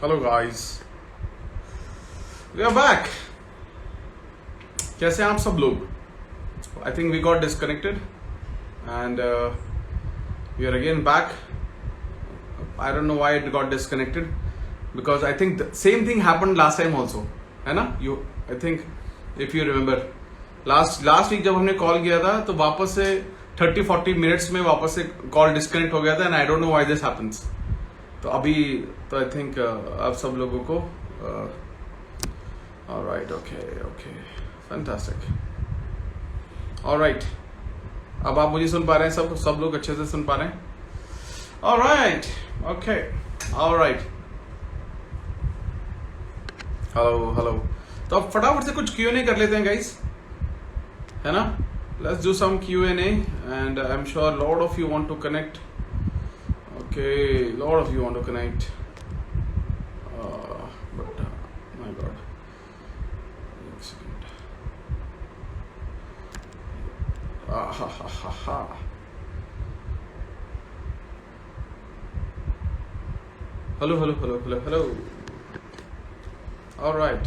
Hello guys, we are back. कैसे हैं आप सब लोग? I think we got disconnected and we are again back. I don't know why it got disconnected because I think the same thing happened last time also, है ना? I think if you remember last week जब हमने call किया था तो वापस से 30-40 minutes में वापस से कॉल डिस्कनेक्ट हो गया था and I don't know why this happens. तो अभी तो आई थिंक आप सब लोगों को ऑलराइट ओके फैंटास्टिक ऑलराइट अब आप मुझे सुन पा रहे हैं सब लोग अच्छे से सुन पा रहे हैं ऑलराइट ओके ऑलराइट हेलो तो अब फटाफट से कुछ Q&A कर लेते हैं गाइस है ना let's do some Q&A and I am sure lot of you want to connect Okay, a lot of you want to connect, but my God, one second. Ha. Hello. All right.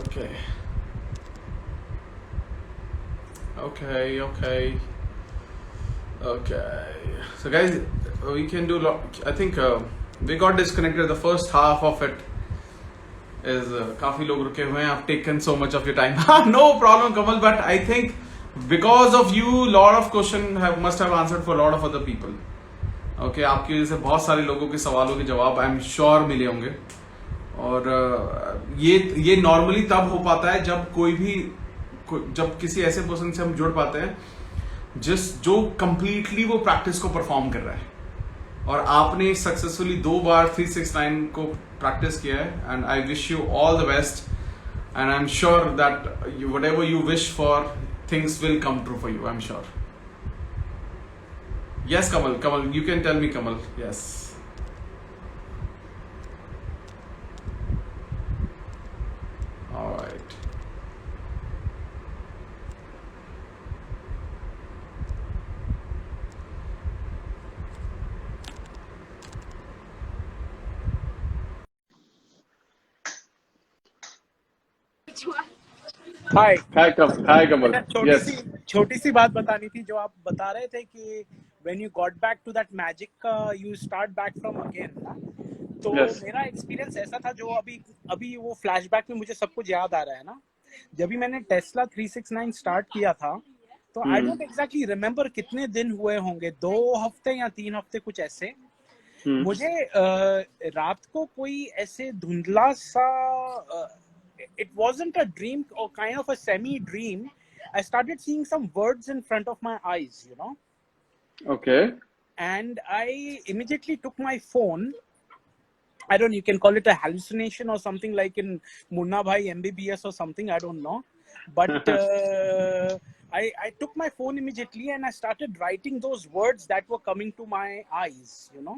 Okay. So guys, we can do I think we got disconnected. The first half of it is काफी लोग रुके हुए हैं. I've taken so much of your time. No problem, Kamal. But I think because of you, lot of question must have answered for a lot of other people. Okay, आपकी वजह से बहुत सारे लोगों के सवालों के जवाब I'm sure मिले होंगे. और ये नॉर्मली तब हो पाता है जब किसी ऐसे पर्सन से हम जुड़ पाते हैं जो कंप्लीटली वो प्रैक्टिस को परफॉर्म कर रहा है और आपने सक्सेसफुली 2 बार 369 को प्रैक्टिस किया है and I wish you all the best and I am sure that whatever you wish for things will come true for you I am sure yes Kamal you can tell me Kamal yes alright hi Kamal yes छोटी सी बात बतानी थी जो आप बता रहे थे कि when you got back to that magic you start back from again ना तो Yes. मेरा एक्सपीरियंस ऐसा था जो अभी वो फ्लैशबैक में मुझे सब कुछ याद आ रहा है ना जब भी मैंने टेस्ला 369 स्टार्ट किया था तो आई डोंट एग्जैक्टली रिमेम्बर कितने दिन हुए होंगे 2 हफ्ते या 3 हफ्ते कुछ ऐसे मुझे रात को कोई ऐसे धुंधला सा it wasn't a dream or kind of a semi dream. I started seeing some words in front of my eyes, you know. Okay. And I immediately took my phone. I don't know, you can call it a hallucination or something like in Munna Bhai MBBS or something, I don't know. But I took my phone immediately and I started writing those words that were coming to my eyes, you know.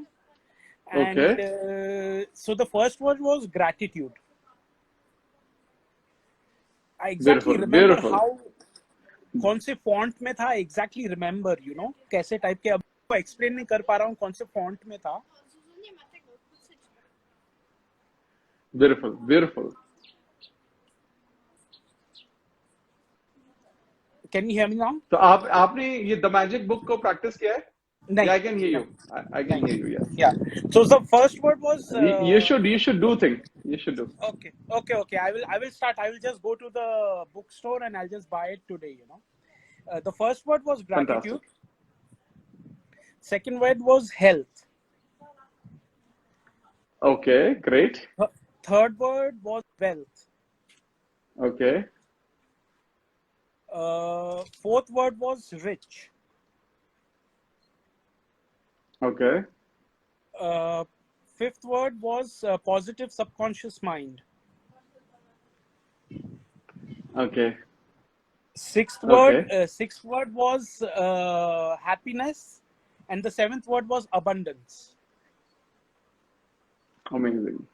And Okay. So the first word was gratitude. I exactly remember how कौन से font में था exactly remember you know कैसे type के अब explain नहीं कर पा रहा हूँ कौन से फॉन्ट में था Beautiful. Can you hear me now? तो आपने ये द मैजिक बुक को प्रैक्टिस किया है? नहीं. I can hear you. I can hear you. Yes. Yeah. So the first word was. You should do things. You should do. Okay. I will start. I will just go to the bookstore and I'll just buy it today. You know, the first word was gratitude. Fantastic. Second word was health. Okay, great. Third word was wealth. Okay. Fourth word was rich. Okay. Fifth word was positive subconscious mind. Okay. Sixth word was happiness, and the seventh word was abundance. Amazing.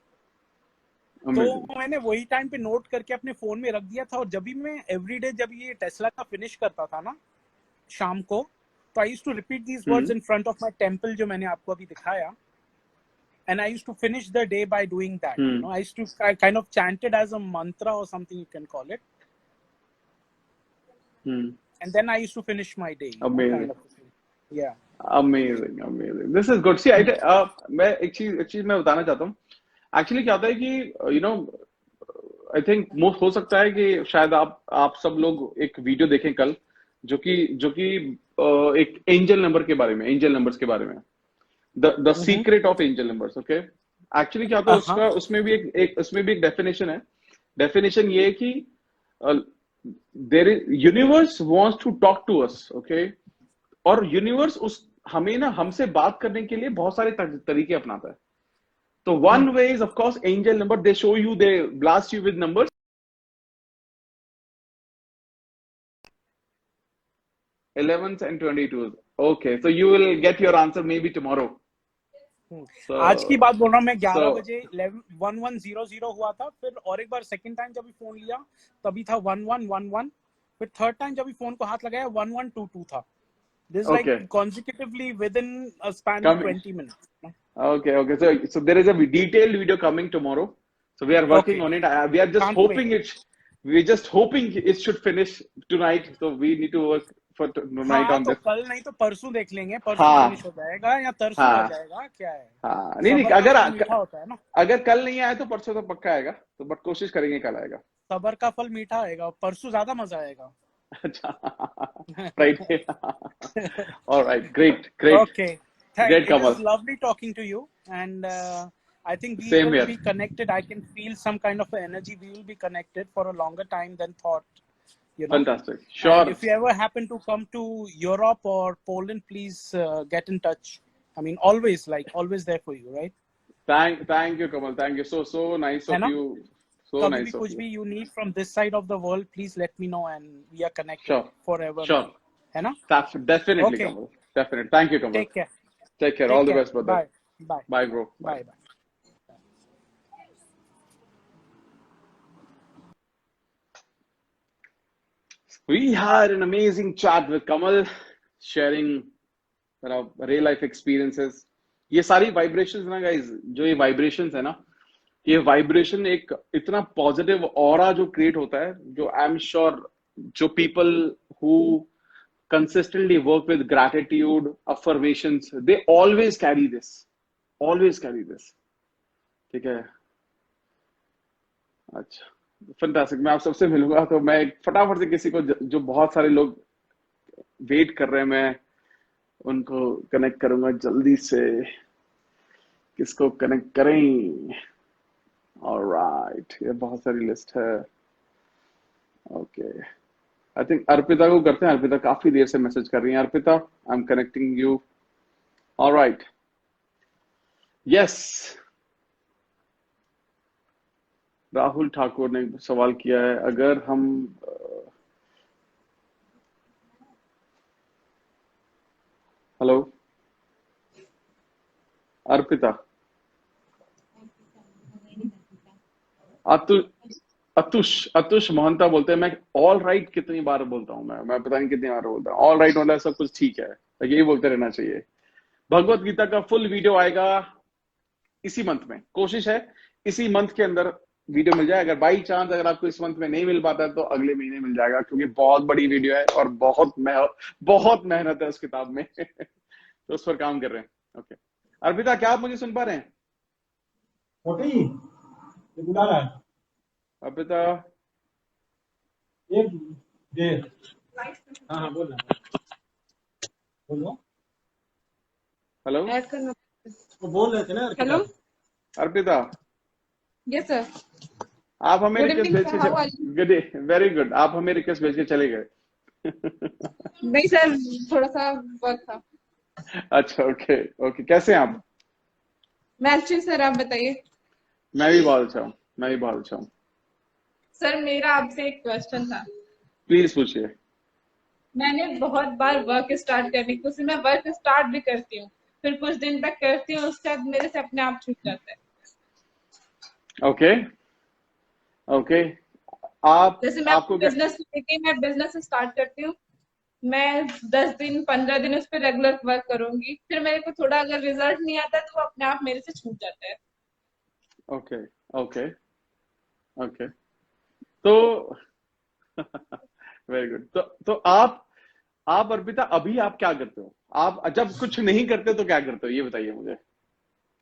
तो मैंने वही time पे note करके अपने phone में रख दिया था और जब भी मैं एवरीडे जब ये टेस्ला का फिनिश करता था ना शाम को तो I used to repeat these words in front of my temple जो मैंने आपको अभी दिखाया, and I used to finish the day by doing that. You know, I used to kind of chant it as a mantra or something you can call it, and then I used to finish my day. Amazing. Kind of thing. Yeah. Amazing, amazing. This is good. See, मैं एक चीज मैं बताना चाहता हूँ. Actually क्या होता है कि you know, I think most हो सकता है कि शायद आप सब लोग एक वीडियो देखें कल जो कि एक एंजल नंबर के बारे में, एंजल नंबर्स के बारे में, the secret of angel numbers. Okay, actually क्या होता है उसका, उसमें भी एक डेफिनेशन है. डेफिनेशन ये है कि there is universe wants to talk to us. Okay, और यूनिवर्स हमें ना हमसे बात करने के लिए बहुत सारे तरीके अपनाता है. तो one way is of course angel number. They show you, they blast you with numbers. 11th and 22th. Okay, so you will get your answer maybe tomorrow. So, आज की बात बोल रहा हूँ मैं. 11 बजे 1100 हुआ था. फिर और एक बार सेकंड टाइम जब फोन लिया तभी था 1111. फिर थर्ड टाइम जब फोन को हाथ लगाया 1122 था. This like consecutively within a span of 20 minutes. Okay. So there is a detailed video coming tomorrow. So we are working on it. We are just hoping it should finish tonight. So we need to work for tonight on this. कल नहीं तो परसों देख लेंगे. परसों finish हो जाएगा या तरसों हो जाएगा, क्या है. हाँ, नहीं मीठा होता है ना. अगर कल नहीं आया तो परसों तो पक्का आएगा. तो बट कोशिश करेंगे कल आएगा. सबर का फल मीठा आएगा. परसों ज्यादा मजा आएगा. अच्छा, right. All right, great. Okay, great, it Kamal. was lovely talking to you, and I think we Same will here. be connected. I can feel some kind of energy. We will be connected for a longer time than thought. You know? Fantastic. Sure. And if you ever happen to come to Europe or Poland, please get in touch. I mean, always there for you, right? Thank you, Kamal. Thank you. So nice of you. So nice of कुछ you. भी you need from this side of the world, please let me know, and we are connected Sure. forever. Sure. है ना? Definitely, Okay. Kamal. Definitely. Thank you, Kamal. Take care. Take care. All the best, brother. Bye. Bye, bro. Bye. We had an amazing chat with Kamal, sharing real life experiences. ये सारी vibrations ना guys, जो ये vibrations है ना, ये vibration एक इतना positive aura जो create होता है, जो I'm sure जो people who consistently work with gratitude, affirmations, they always carry this. ठीक है. अच्छा, फैंटास्टिक. मैं आप सबसे मिलूंगा तो मैं फटाफट से किसी को जो बहुत सारे लोग वेट कर रहे हैं, मैं उनको कनेक्ट करूंगा जल्दी से. किसको कनेक्ट करें? ऑलराइट, ये बहुत सारी लिस्ट है. ओके, आई थिंक अर्पिता को करते हैं. अर्पिता काफी देर से मैसेज कर रही है. Arpita, I am connecting you. Alright, yes. Rahul Thakur ने सवाल किया है, अगर हम हेलो अर्पिता, अतुष मोहंता बोलते हैं, मैं ऑल राइट कितनी बार बोलता हूँ, मैं पता नहीं कितनी बार बोलता हूँ. ऑल राइट मतलब सब कुछ ठीक है, यही बोलते रहना चाहिए. भगवत गीता का फुल वीडियो आएगा इसी मंथ में. कोशिश है इसी मंथ के अंदर वीडियो मिल जाए. अगर बाई चांस अगर आपको इस मंथ में नहीं मिल पाता है तो अगले महीने मिल जाएगा, क्योंकि बहुत बड़ी वीडियो है और बहुत मेहनत है उस किताब में. तो उस पर काम कर रहे हैं. ओके अर्पिता, क्या आप मुझे सुन पा रहे हैं? बुला रहा है अर्पिता. एक देर. हाँ बोल बोलो. हेलो, वो बोल रहे थे ना. हेलो अर्पिता. Yes sir. आप हमें Good रिक्वेस्ट evening, भेज sir. How are के गुड, वेरी गुड. आप हमें रिक्वेस्ट भेज के चले गए. नहीं सर, थोड़ा सा वर्क था. अच्छा, ओके. कैसे हैं आप? मैं अच्छी. सर आप बताइए. मैं भी बहुत अच्छा हूँ. सर मेरा आपसे एक क्वेश्चन था. प्लीज पूछिए. मैंने बहुत बार वर्क स्टार्ट करने की कोशिश, मैं वर्क स्टार्ट भी करती हूँ, फिर कुछ दिन तक करती हूँ, उसके बाद मेरे से अपने आप छूट जाता है. ओके. आप जैसे मैं आपको बिजनेस स्टार्ट करती हूँ, मैं 10 दिन 15 दिन उस पर रेगुलर वर्क करूंगी, फिर मेरे को थोड़ा अगर रिजल्ट नहीं आता तो वो अपने आप मेरे से छूट जाता है। Okay, okay, okay. तो वेरी गुड। तो आप अर्पिता अभी आप क्या करते हो? आप जब कुछ नहीं करते तो क्या करते हो, ये बताइए मुझे।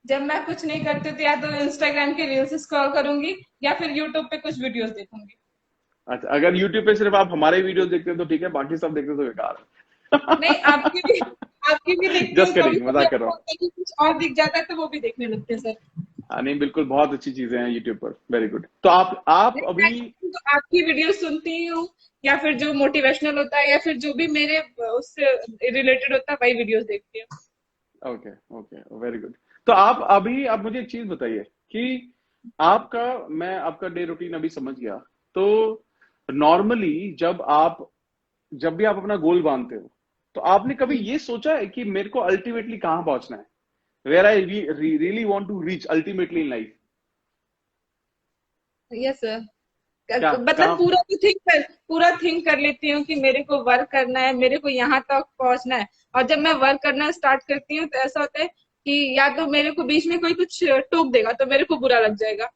जब मैं कुछ नहीं करती तो या तो इंस्टाग्राम के रील्स स्क्रॉल करूंगी या फिर यूट्यूब पे कुछ वीडियोस देखूंगी। अच्छा, अगर यूट्यूब पे सिर्फ आप हमारे वीडियो देखते हो तो ठीक है, बाकी सब देखते हो तो बेकार नहीं, आपकी भी है। देखती हूँ, जस्ट कभी किडिंग, कभी मजाक कर ऐसा रहा हूँ। होता है कि कुछ और दिख जाता है तो वो भी देखने लगते हैं सर। हाँ, नहीं बिल्कुल, बहुत अच्छी चीजें हैं यूट्यूब पर। Very good. तो आप नहीं, अभी तो आपकी वीडियो सुनती हूँ या फिर जो मोटिवेशनल होता है या फिर जो भी मेरे उससे रिलेटेड होता है वही वीडियोस देखती हूँ। Okay, okay, very good. तो आप मुझे एक चीज बताइए कि आपका मैं आपका डे रूटीन अभी समझ गया। तो नॉर्मली जब भी आप अपना गोल बांधते हो तो आपने कभी ये सोचा है कि मेरे को अल्टीमेटली कहाँ पहुंचना है, where I really want to reach ultimately in life? Yes sir. क्या मतलब कहाँ? पूरा थिंक कर लेती हूँ कि मेरे को वर्क करना है, मेरे को यहाँ तक पहुंचना है। और जब मैं वर्क करना स्टार्ट करती हूँ तो ऐसा होता है कि या तो मेरे को बीच में कोई कुछ टोक देगा तो मेरे को बुरा लग जाएगा।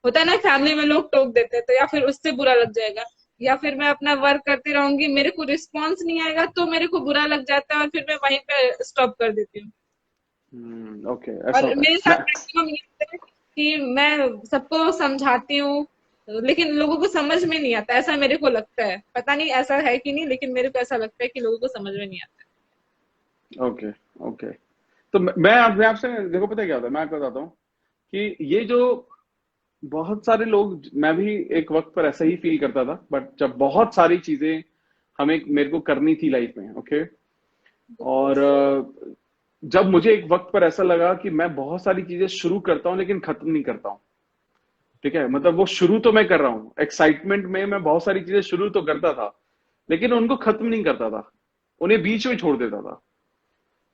होता है ना, फैमिली में लोग टोक देते हैं तो या फिर उससे बुरा लग जाएगा, या फिर मैं अपना वर्क करती रहूंगी, मेरे को रिस्पॉन्स नहीं आएगा तो मेरे को बुरा लग जाता है और फिर मैं वहीं पे स्टॉप कर देती हूँ। ओके, ऐसा और होता मेरे है। साथ मैक्सिमम ये होता है कि मैं सबको समझाती हूँ लेकिन लोगों को समझ में नहीं आता, ऐसा मेरे को लगता है। पता नहीं ऐसा है कि नहीं, लेकिन मेरे को ऐसा लगता है कि लोगों को समझ में नहीं आता। Okay, okay. तो मैं आपसे देखो, पता है क्या होता है, मैं आपको बताता हूँ कि ये जो बहुत सारे लोग, मैं भी एक वक्त पर ऐसा ही फील करता था, बट जब बहुत सारी चीजें हमें मेरे को करनी थी लाइफ में, ओके। और जब मुझे एक वक्त पर ऐसा लगा कि मैं बहुत सारी चीजें शुरू करता हूँ लेकिन खत्म नहीं करता हूँ, ठीक है, मतलब वो शुरू तो मैं कर रहा हूँ, एक्साइटमेंट में मैं बहुत सारी चीजें शुरू तो करता था लेकिन उनको खत्म नहीं करता था, उन्हें बीच में छोड़ देता था।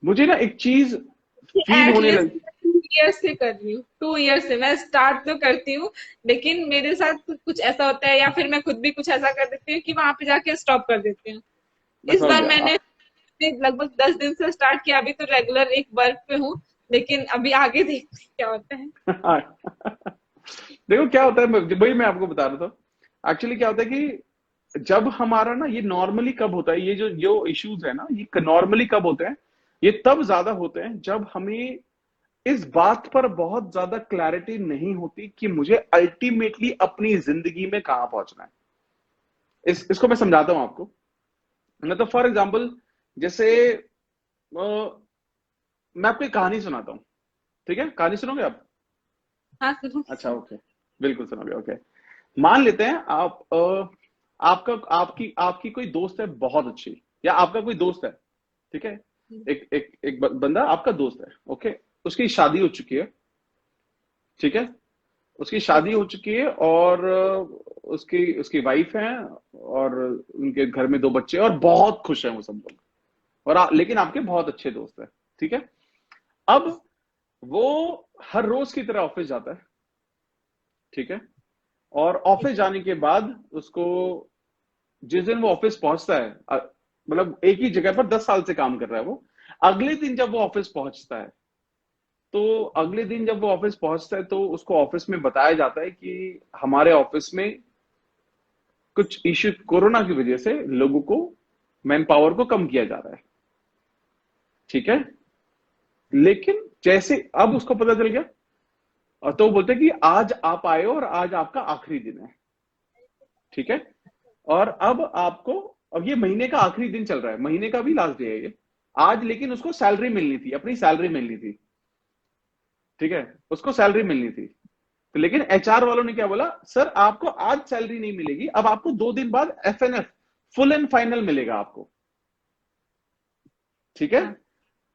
मुझे ना एक चीज फील होने एटलीस्ट लगी। 2 ईयर से कर रही हूँ, 2 ईयर से मैं स्टार्ट तो करती हूँ लेकिन मेरे साथ कुछ ऐसा होता है या फिर मैं खुद भी कुछ ऐसा कर देती हूँ कि वहां पे जाके स्टॉप कर देती हूँ। मैं इस समझ बार गया। मैंने लगभग 10 दिन से स्टार्ट किया, अभी तो रेगुलर एक वर्क पे हूँ, लेकिन अभी आगे देखते हैं क्या होता है। देखो क्या होता है, वही मैं आपको बता रहा था। एक्चुअली क्या होता है कि जब हमारा ना ये नॉर्मली कब होता है, ये जो इश्यूज है ना, ये नॉर्मली कब होते हैं, ये तब ज्यादा होते हैं जब हमें इस बात पर बहुत ज्यादा क्लैरिटी नहीं होती कि मुझे अल्टीमेटली अपनी जिंदगी में कहां पहुंचना है। इसको मैं समझाता हूं आपको। मतलब फॉर एग्जाम्पल, जैसे मैं आपको एक कहानी सुनाता हूं, ठीक है? कहानी सुनोगे आप? हाँ सुनो। अच्छा, ओके, बिल्कुल सुनोगे, ओके। मान लेते हैं आप आपका आपकी आपकी कोई दोस्त है बहुत अच्छी, या आपका कोई दोस्त है, ठीक है, एक बंदा आपका दोस्त है, ओके। उसकी शादी हो चुकी है, ठीक है, उसकी शादी ओके। हो चुकी है और उसकी उसकी वाइफ है और उनके घर में 2 बच्चे और बहुत खुश हैं वो सब लोग। और लेकिन आपके बहुत अच्छे दोस्त है, ठीक है। अब वो हर रोज की तरह ऑफिस जाता है, ठीक है, और ठीक ऑफिस है। जाने के बाद उसको, जिस दिन वो ऑफिस पहुंचता है, मतलब एक ही जगह पर 10 साल से काम कर रहा है वो, अगले दिन जब वो ऑफिस पहुंचता है, तो अगले दिन जब वो ऑफिस पहुंचता है तो उसको ऑफिस में बताया जाता है कि हमारे ऑफिस में कुछ इश्यू, कोरोना की वजह से लोगों को, मैन पावर को कम किया जा रहा है, ठीक है। लेकिन जैसे अब उसको पता चल गया, और तो वो बोलते हैं कि आज आप आए और आज आपका आखिरी दिन है, ठीक है। और अब ये महीने का आखिरी दिन चल रहा है, महीने का भी लास्ट डे है ये आज, लेकिन उसको सैलरी मिलनी थी, अपनी सैलरी मिलनी थी, ठीक है, उसको सैलरी मिलनी थी। तो लेकिन एचआर वालों ने क्या बोला, सर आपको आज सैलरी नहीं मिलेगी, अब आपको 2 दिन बाद एफएनएफ, फुल एंड फाइनल मिलेगा आपको, ठीक है।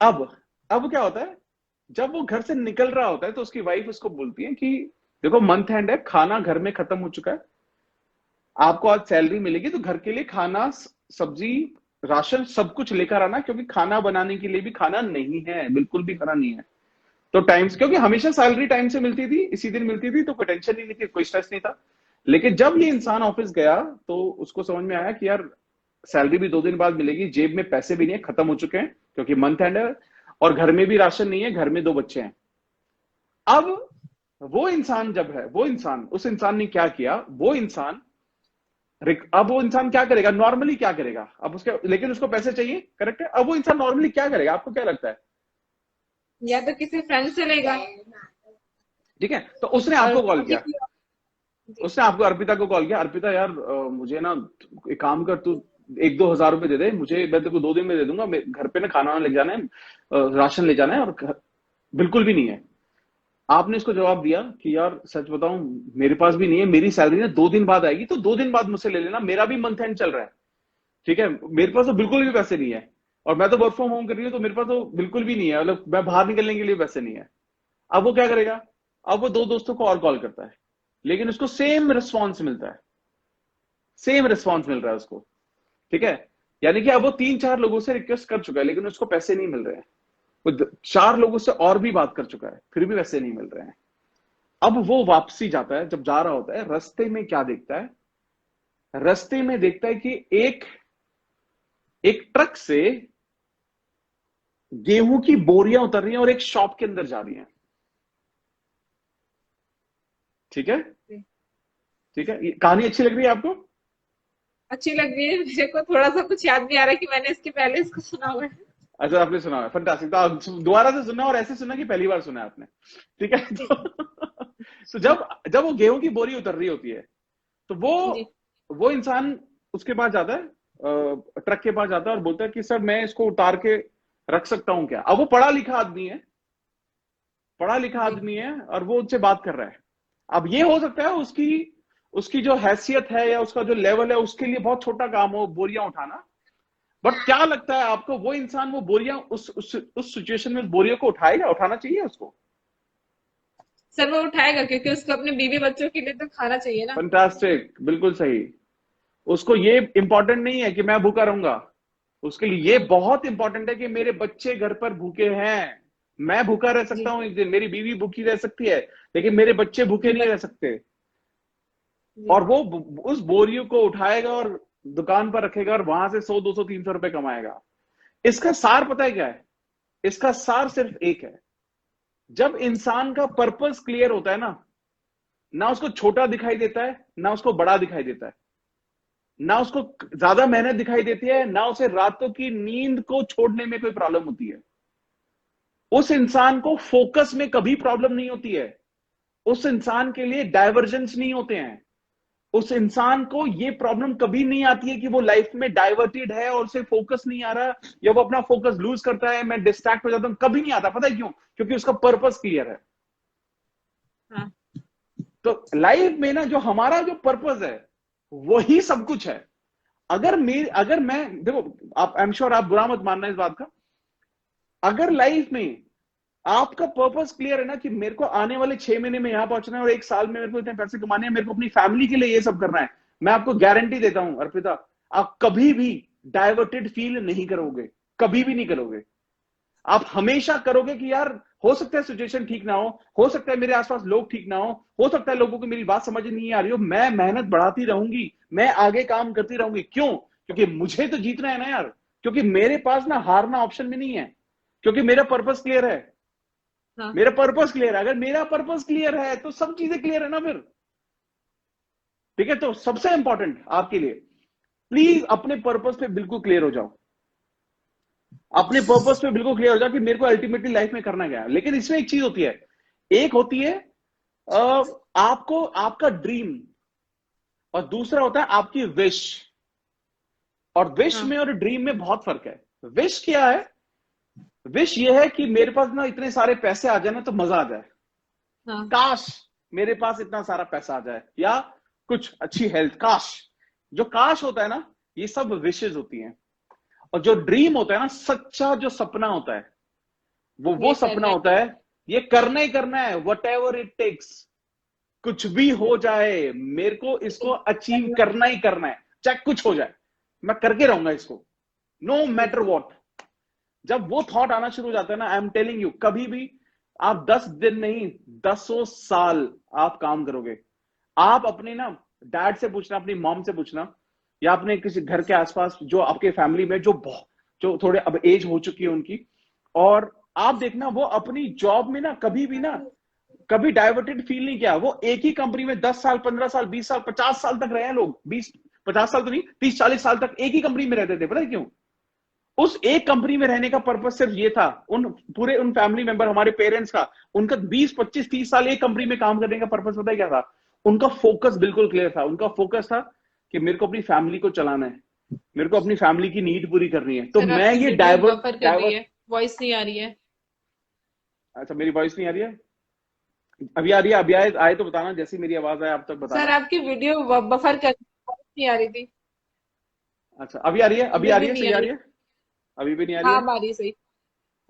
हाँ। अब क्या होता है, जब वो घर से निकल रहा होता है तो उसकी वाइफ उसको बोलती है कि देखो मंथ एंड है, खाना घर में खत्म हो चुका है, आपको आज सैलरी मिलेगी तो घर के लिए खाना, सब्जी, राशन सब कुछ लेकर आना, क्योंकि खाना बनाने के लिए भी खाना नहीं है, बिल्कुल भी खाना नहीं है। तो टाइम्स, क्योंकि हमेशा सैलरी टाइम से मिलती थी, इसी दिन मिलती थी, तो कोई टेंशन ही नहीं थी, कोई स्ट्रेस नहीं था। लेकिन जब ये इंसान ऑफिस गया तो उसको समझ में आया कि यार सैलरी भी 2 दिन बाद मिलेगी, जेब में पैसे भी नहीं है, खत्म हो चुके हैं क्योंकि मंथ एंड है, और घर में भी राशन नहीं है, घर में 2 बच्चे हैं। अब वो इंसान जब है, वो इंसान, उस इंसान ने क्या किया, अब वो इंसान क्या करेगा, नॉर्मली क्या करेगा, अब उसके, लेकिन उसको पैसे चाहिए, करेक्ट है। अब वो इंसान नॉर्मली क्या करेगा, आपको क्या लगता है? या तो किसी फ्रेंड से लेगा, ठीक है, तो उसने और आपको कॉल अभी किया, उसने आपको, अर्पिता को कॉल किया, अर्पिता यार मुझे ना एक काम कर, तू 1-2 हजार रुपए दे दे मुझे, मैं तेरे को 2 दिन में दे दूंगा, घर पे ना खाना ले जाना है, राशन ले जाना है, और बिल्कुल भी नहीं है। आपने इसको जवाब दिया कि यार सच बताऊं मेरे पास भी नहीं है, मेरी सैलरी ना 2 दिन बाद आएगी, तो 2 दिन बाद मुझसे ले लेना, मेरा भी मंथ एंड चल रहा है, ठीक है, मेरे पास तो बिल्कुल भी पैसे नहीं है, और मैं तो वर्क फ्रॉम होम कर रही हूँ, तो मेरे पास तो बिल्कुल भी नहीं है, मतलब मैं बाहर निकलने के लिए पैसे नहीं है। अब वो क्या करेगा, अब वो 2 दोस्तों को और कॉल करता है, लेकिन उसको सेम रिस्पॉन्स मिलता है, सेम रिस्पॉन्स मिल रहा है उसको, ठीक है। यानी कि अब वो 3-4 लोगों से रिक्वेस्ट कर चुका है, लेकिन उसको पैसे नहीं मिल रहे हैं। वो 4 लोगों से और भी बात कर चुका है, फिर भी पैसे नहीं मिल रहे हैं। अब वो वापसी जाता है, जब जा रहा होता है, रास्ते में क्या देखता है, रास्ते में देखता है कि एक ट्रक से गेहूं की बोरियां उतर रही हैं और एक शॉप के अंदर जा रही हैं, ठीक है, ठीक है। ये कहानी अच्छी लग रही है आपको? अच्छी लग रही है। मेरे को थोड़ा सा कुछ याद नहीं आ रहा कि मैंने इसके पहले इसको सुना हुआ है। अच्छा, आपने सुना है, फंटास्टिक। तो आप दोबारा से सुना, और ऐसे सुना कि पहली बार सुना है आपने, ठीक है। तो जब वो गेहूं की बोरी उतर रही होती है, तो जी वो इंसान उसके पास जाता है, ट्रक के पास जाता है और बोलता है कि सर मैं इसको उतार के रख सकता हूं क्या। अब वो पढ़ा लिखा आदमी है, पढ़ा लिखा जी आदमी है, और वो उनसे बात कर रहा है। अब ये हो सकता है उसकी जो हैसियत है या उसका जो लेवल है, उसके लिए बहुत छोटा काम हो बोरियां उठाना, बट क्या लगता है आपको, वो इंसान वो बोरियां उस सिचुएशन में बोरियों को उठाएगा, उठाना चाहिए उसको? सर, वो उठाएगा क्योंकि उसको अपने बीवी बच्चों के लिए तो खाना चाहिए ना। फंटास्टिक, बिल्कुल सही। उसको ये इंपॉर्टेंट नहीं है कि मैं भूखा रहूंगा, उसके लिए ये बहुत इंपॉर्टेंट है कि मेरे बच्चे घर पर भूखे हैं। मैं भूखा रह सकता जी हूं एक दिन, मेरी बीवी भूखी रह सकती है, लेकिन मेरे बच्चे भूखे जी नहीं रह सकते। जी और वो उस बोरियों को उठाएगा और दुकान पर रखेगा, और वहां से 100, 200, 300 रुपए कमाएगा। इसका सार पता है क्या है? इसका सार सिर्फ एक है, जब इंसान का पर्पस क्लियर होता है ना उसको छोटा दिखाई देता है, ना उसको बड़ा दिखाई देता है, ना उसको ज्यादा मेहनत दिखाई देती है, ना उसे रातों की नींद को छोड़ने में कोई प्रॉब्लम होती है। उस इंसान को फोकस में कभी प्रॉब्लम नहीं होती है, उस इंसान के लिए डाइवर्जेंस नहीं होते हैं, उस इंसान को ये प्रॉब्लम कभी नहीं आती है कि वो लाइफ में डाइवर्टेड है और उसे फोकस नहीं आ रहा, या वो अपना फोकस लूज करता है, मैं डिस्ट्रैक्ट हो जाता हूं, कभी नहीं आता। पता है क्यों? क्योंकि उसका पर्पस क्लियर है। हाँ तो लाइफ में ना जो हमारा जो पर्पस है वही सब कुछ है। अगर मैं देखो, आप, आई एम श्योर आप बुरा मत मानना इस बात का, अगर लाइफ में आपका पर्पस क्लियर है ना कि मेरे को आने वाले 6 महीने में यहां पहुंचना है और 1 साल में मेरे को इतने पैसे कमाने हैं, मेरे को अपनी फैमिली के लिए ये सब करना है, मैं आपको गारंटी देता हूं अर्पिता, आप कभी भी डाइवर्टेड फील नहीं करोगे, कभी भी नहीं करोगे। आप हमेशा करोगे कि यार हो सकता है सिचुएशन ठीक ना हो सकता है मेरे आसपास लोग ठीक ना हो सकता है लोगों को मेरी बात समझ नहीं आ रही हो, मैं मेहनत बढ़ाती रहूंगी, मैं आगे काम करती रहूंगी। क्यों? क्योंकि मुझे तो जीतना है ना यार, क्योंकि मेरे पास ना हारना ऑप्शन में नहीं है, क्योंकि मेरा पर्पस क्लियर है। हाँ मेरा पर्पस क्लियर है, अगर मेरा पर्पस क्लियर है तो सब चीजें क्लियर है ना फिर, ठीक है। तो सबसे इंपॉर्टेंट आपके लिए, प्लीज अपने पर्पस पे बिल्कुल क्लियर हो जाओ, अपने पर्पस पे बिल्कुल क्लियर हो जाओ कि मेरे को अल्टीमेटली लाइफ में करना क्या है। लेकिन इसमें एक चीज होती है, एक होती है आपको आपका ड्रीम, और दूसरा होता है आपकी विश। और विश हाँ में और ड्रीम में बहुत फर्क है। विश क्या है? विश ये है कि मेरे पास ना इतने सारे पैसे आ जाए ना तो मजा आ जाए, हाँ काश मेरे पास इतना सारा पैसा आ जाए, या कुछ अच्छी हेल्थ, काश। जो काश होता है ना, ये सब विशेज होती हैं। और जो ड्रीम होता है ना, सच्चा जो सपना होता है, वो ये सपना करना है। होता है, ये करना ही करना है, वट एवर इट टेक्स, कुछ भी हो जाए मेरे को इसको अचीव करना ही करना है, चाहे कुछ हो जाए मैं करके रहूंगा इसको, नो मैटर वॉट। जब वो थॉट आना शुरू हो जाता है ना, आई एम टेलिंग यू, कभी भी आप 10 दिन नहीं, 10 साल आप काम करोगे। आप अपने ना डैड से पूछना, अपनी मॉम से पूछना, या अपने किसी घर के आसपास जो आपके फैमिली में जो थोड़े अब एज हो चुकी है उनकी, और आप देखना वो अपनी जॉब में ना कभी डाइवर्टेड फील नहीं किया। वो एक ही कंपनी में 10 साल, 15 साल, 20 साल, 50 साल तक रहे हैं लोग। 20-50 साल तो नहीं, 30-40 साल तक एक ही कंपनी में रहते थे। पता है क्यों? उस एक कंपनी में रहने का पर्पस सिर्फ ये था, उन फैमिली मेंबर, हमारे पेरेंट्स का, उनका 20-25-30 साल एक कंपनी में काम करने का पर्पस पता है क्या था? उनका फोकस बिल्कुल क्लियर था। उनका फोकस था कि मेरे को अपनी फैमिली को चलाना है, मेरे को अपनी फैमिली की नीड पूरी करनी है। तो सर मैं आपकी ये वीडियो बफर कर रही डाइवर्ट है, वॉइस नहीं आ रही है। अच्छा, मेरी वॉइस नहीं आ रही है? अभी आ रही है? अभी आए तो बताना, जैसी मेरी आवाज आए आप तक सर बताना। आपकी वीडियो बफर कर रही है, वॉइस नहीं आ रही थी। अच्छा, अभी आ रही है? अभी आ अभी रही भी है? नहीं सही आ आ रही। रही है? अभी भी नहीं आ रही हाँ है? अब आ रही है सही।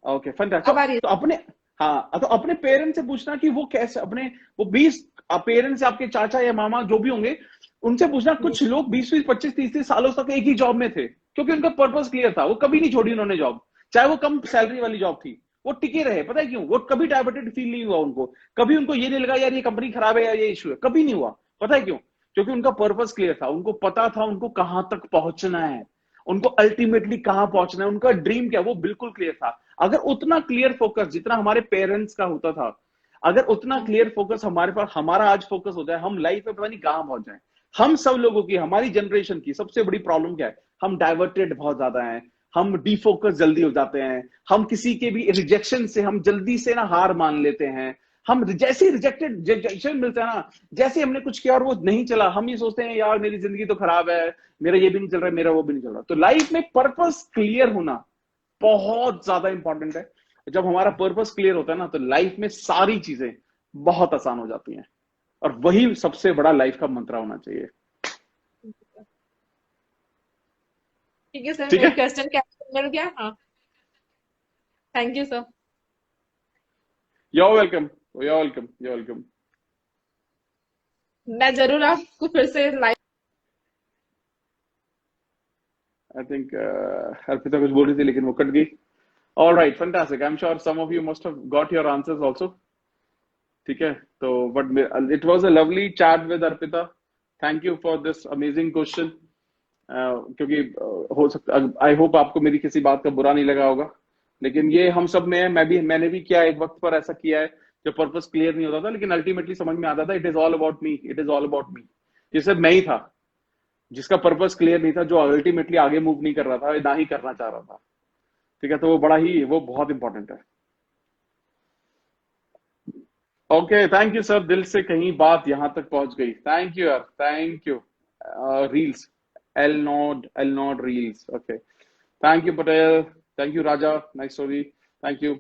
Okay, fantastic. अब आ रही है। तो अपने, हाँ, तो अपने पेरेंट्स से पूछना कि वो कैसे अपने, वो 20 पेरेंट्स, आपके चाचा या मामा जो भी होंगे, उनसे पूछना। कुछ लोग 20-20, 25-30 सालों तक एक ही जॉब में थे, क्योंकि उनका पर्पस क्लियर था। वो कभी नहीं छोड़ी उन्होंने जॉब, चाहे वो कम सैलरी वाली जॉब थी, वो टिके रहे। पता है क्यों? वो कभी डाइवर्टेड फील नहीं हुआ उनको। कभी उनको ये नहीं लगा यार ये कंपनी खराब है या ये इशू है, कभी नहीं हुआ। पता है क्यों? क्योंकि उनका पर्पस क्लियर था। उनको पता था उनको कहां तक पहुंचना है, उनको अल्टीमेटली कहां पहुंचना है, उनका ड्रीम क्या, वो बिल्कुल क्लियर था। अगर उतना क्लियर फोकस जितना हमारे पेरेंट्स का होता था, अगर उतना क्लियर फोकस हमारे पास, हमारा आज फोकस होता है, हम लाइफ में पता नहीं कहां पहुंच जाए। हम सब लोगों की, हमारी जनरेशन की सबसे बड़ी प्रॉब्लम क्या है? हम डाइवर्टेड बहुत ज्यादा हैं, हम डिफोकस जल्दी हो जाते हैं, हम किसी के भी रिजेक्शन से हम जल्दी से ना हार मान लेते हैं। हम जैसे ही रिजेक्शन मिलता है ना, जैसे हमने कुछ किया और वो नहीं चला, हम ये सोचते हैं यार मेरी जिंदगी तो खराब है, मेरा ये भी नहीं चल रहा है, मेरा वो भी नहीं चल रहा। तो लाइफ में पर्पस क्लियर होना बहुत ज्यादा इंपॉर्टेंट है। जब हमारा पर्पस क्लियर होता है ना, तो लाइफ में सारी चीजें बहुत आसान हो जाती हैं, और वही सबसे बड़ा लाइफ का मंत्र होना चाहिए। ठीक है सर, ठीक मेरा है, क्वेश्चन कैंसिल मिल गया। हाँ thank you sir. Your welcome, your welcome, your welcome. मैं जरूर आपको फिर से लाइव। आई थिंक अर्पिता कुछ बोल रही थी लेकिन वो कट गई। All right, fantastic. I am sure some of you must have got your answers also. ठीक है, तो but it was a lovely chat with Arpita. Thank you for this amazing question. क्योंकि हो सकता, आई होप आपको मेरी किसी बात का बुरा नहीं लगा होगा, लेकिन ये हम सब में है। मैंने भी किया, एक वक्त पर ऐसा किया है जब पर्पस क्लियर नहीं होता था, लेकिन अल्टीमेटली समझ में आता था it is all about me, it is all about me. ये सिर्फ मैं ही था जिसका पर्पस क्लियर नहीं था, जो अल्टीमेटली आगे मूव नहीं कर रहा था, ना ही करना चाह रहा था। ठीक है, तो वो बहुत इंपॉर्टेंट है। ओके, थैंक यू सर, दिल से कहीं बात यहां तक पहुंच गई। थैंक यू यार, thank you. Reels, L not reels. Okay, thank you Patel, thank you Raja, nice story, thank you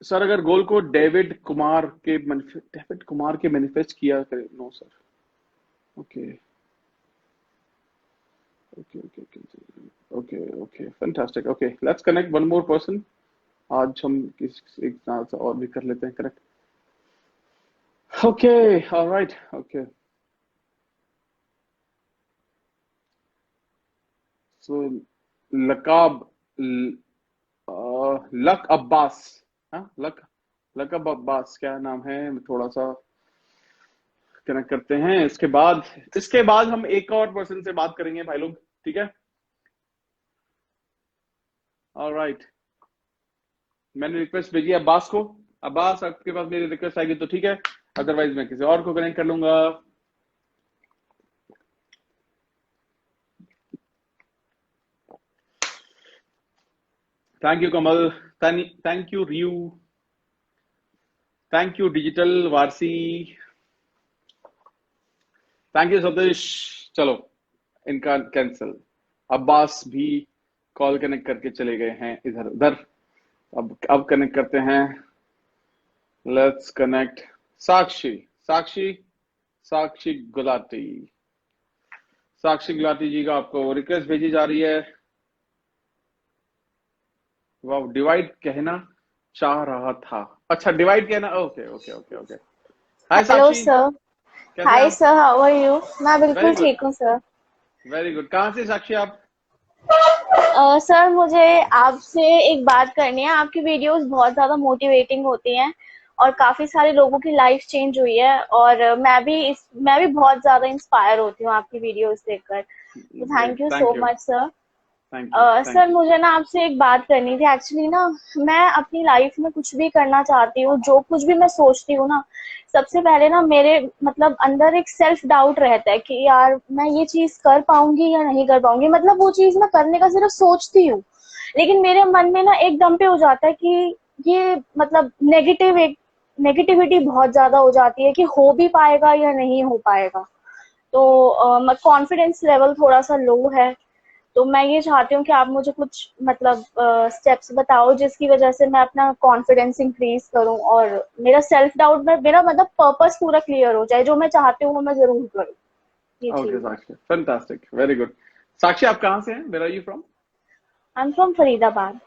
sir. अगर गोल को डेविड कुमार के मैनिफेस्ट किया करे, no sir. Okay okay okay okay okay okay, fantastic. Okay, let's connect one more person. आज हम एक साथ से और भी कर लेते हैं correct. Okay, alright, okay. So लकाब, लक अब्बास, हाँ, लकब अब्बास क्या नाम है, थोड़ा सा कनेक्ट करते हैं। इसके बाद हम एक और पर्सन से बात करेंगे भाई लोग, ठीक है? ऑलराइट, मैंने रिक्वेस्ट भेजी अब्बास को। अब्बास, आपके पास मेरी रिक्वेस्ट आएगी तो ठीक है, अदरवाइज मैं किसी और को कनेक्ट कर लूंगा। Thank you Kamal, thank you रियू, thank you digital Warsi, thank you Satish. चलो, इनका कैंसिल। अब्बास भी कॉल कनेक्ट करके चले गए हैं इधर उधर। अब कनेक्ट करते हैं। लेट्स कनेक्ट साक्षी, साक्षी गुलाटी। साक्षी गुलाटी जी का आपको रिक्वेस्ट भेजी जा रही है। वाह, डिवाइड कहना चाह रहा था। अच्छा, डिवाइड कहना, okay okay okay okay. Hi hello Sakshi, sir. कैसे हाय आप? Sir, how are you? मैं वेरी बिल्कुल गुड, ठीक हूँ सर। Very good. कहाँ से साक्षी आप? सर मुझे आपसे एक बात करनी है। आपकी वीडियोस बहुत ज़्यादा मोटिवेटिंग होती हैं और काफी सारे लोगों की लाइफ चेंज हुई है, और मैं भी बहुत ज्यादा इंस्पायर होती हूँ आपकी वीडियोस देखकर। तो thank great, you thank so you, much sir. Thank you, thank sir you. मुझे ना आपसे एक बात करनी थी एक्चुअली ना। मैं अपनी लाइफ में कुछ भी करना चाहती हूँ, जो कुछ भी मैं सोचती हूँ ना, सबसे पहले ना मेरे मतलब अंदर एक सेल्फ डाउट रहता है कि यार मैं ये चीज कर पाऊंगी या नहीं कर पाऊंगी। मतलब वो चीज मैं करने का सिर्फ सोचती हूँ, लेकिन मेरे मन में ना एकदम पे हो जाता है कि ये मतलब नेगेटिविटी बहुत ज्यादा हो जाती है कि हो भी पाएगा या नहीं हो पाएगा। तो कॉन्फिडेंस लेवल थोड़ा सा लो है। तो मैं ये चाहती हूँ कि आप मुझे कुछ मतलब स्टेप्स बताओ जिसकी वजह से मैं अपना कॉन्फिडेंस इंक्रीज करूँ और मेरा सेल्फ डाउट में मेरा मतलब पर्पस पूरा क्लियर हो जाए, जो मैं चाहती हूँ वो मैं जरूर करूँ। ये ओके चीज है। Sakshi, fantastic, very good. Sakshi, आप कहाँ से हैं? Where are you from? I am from Faridabad.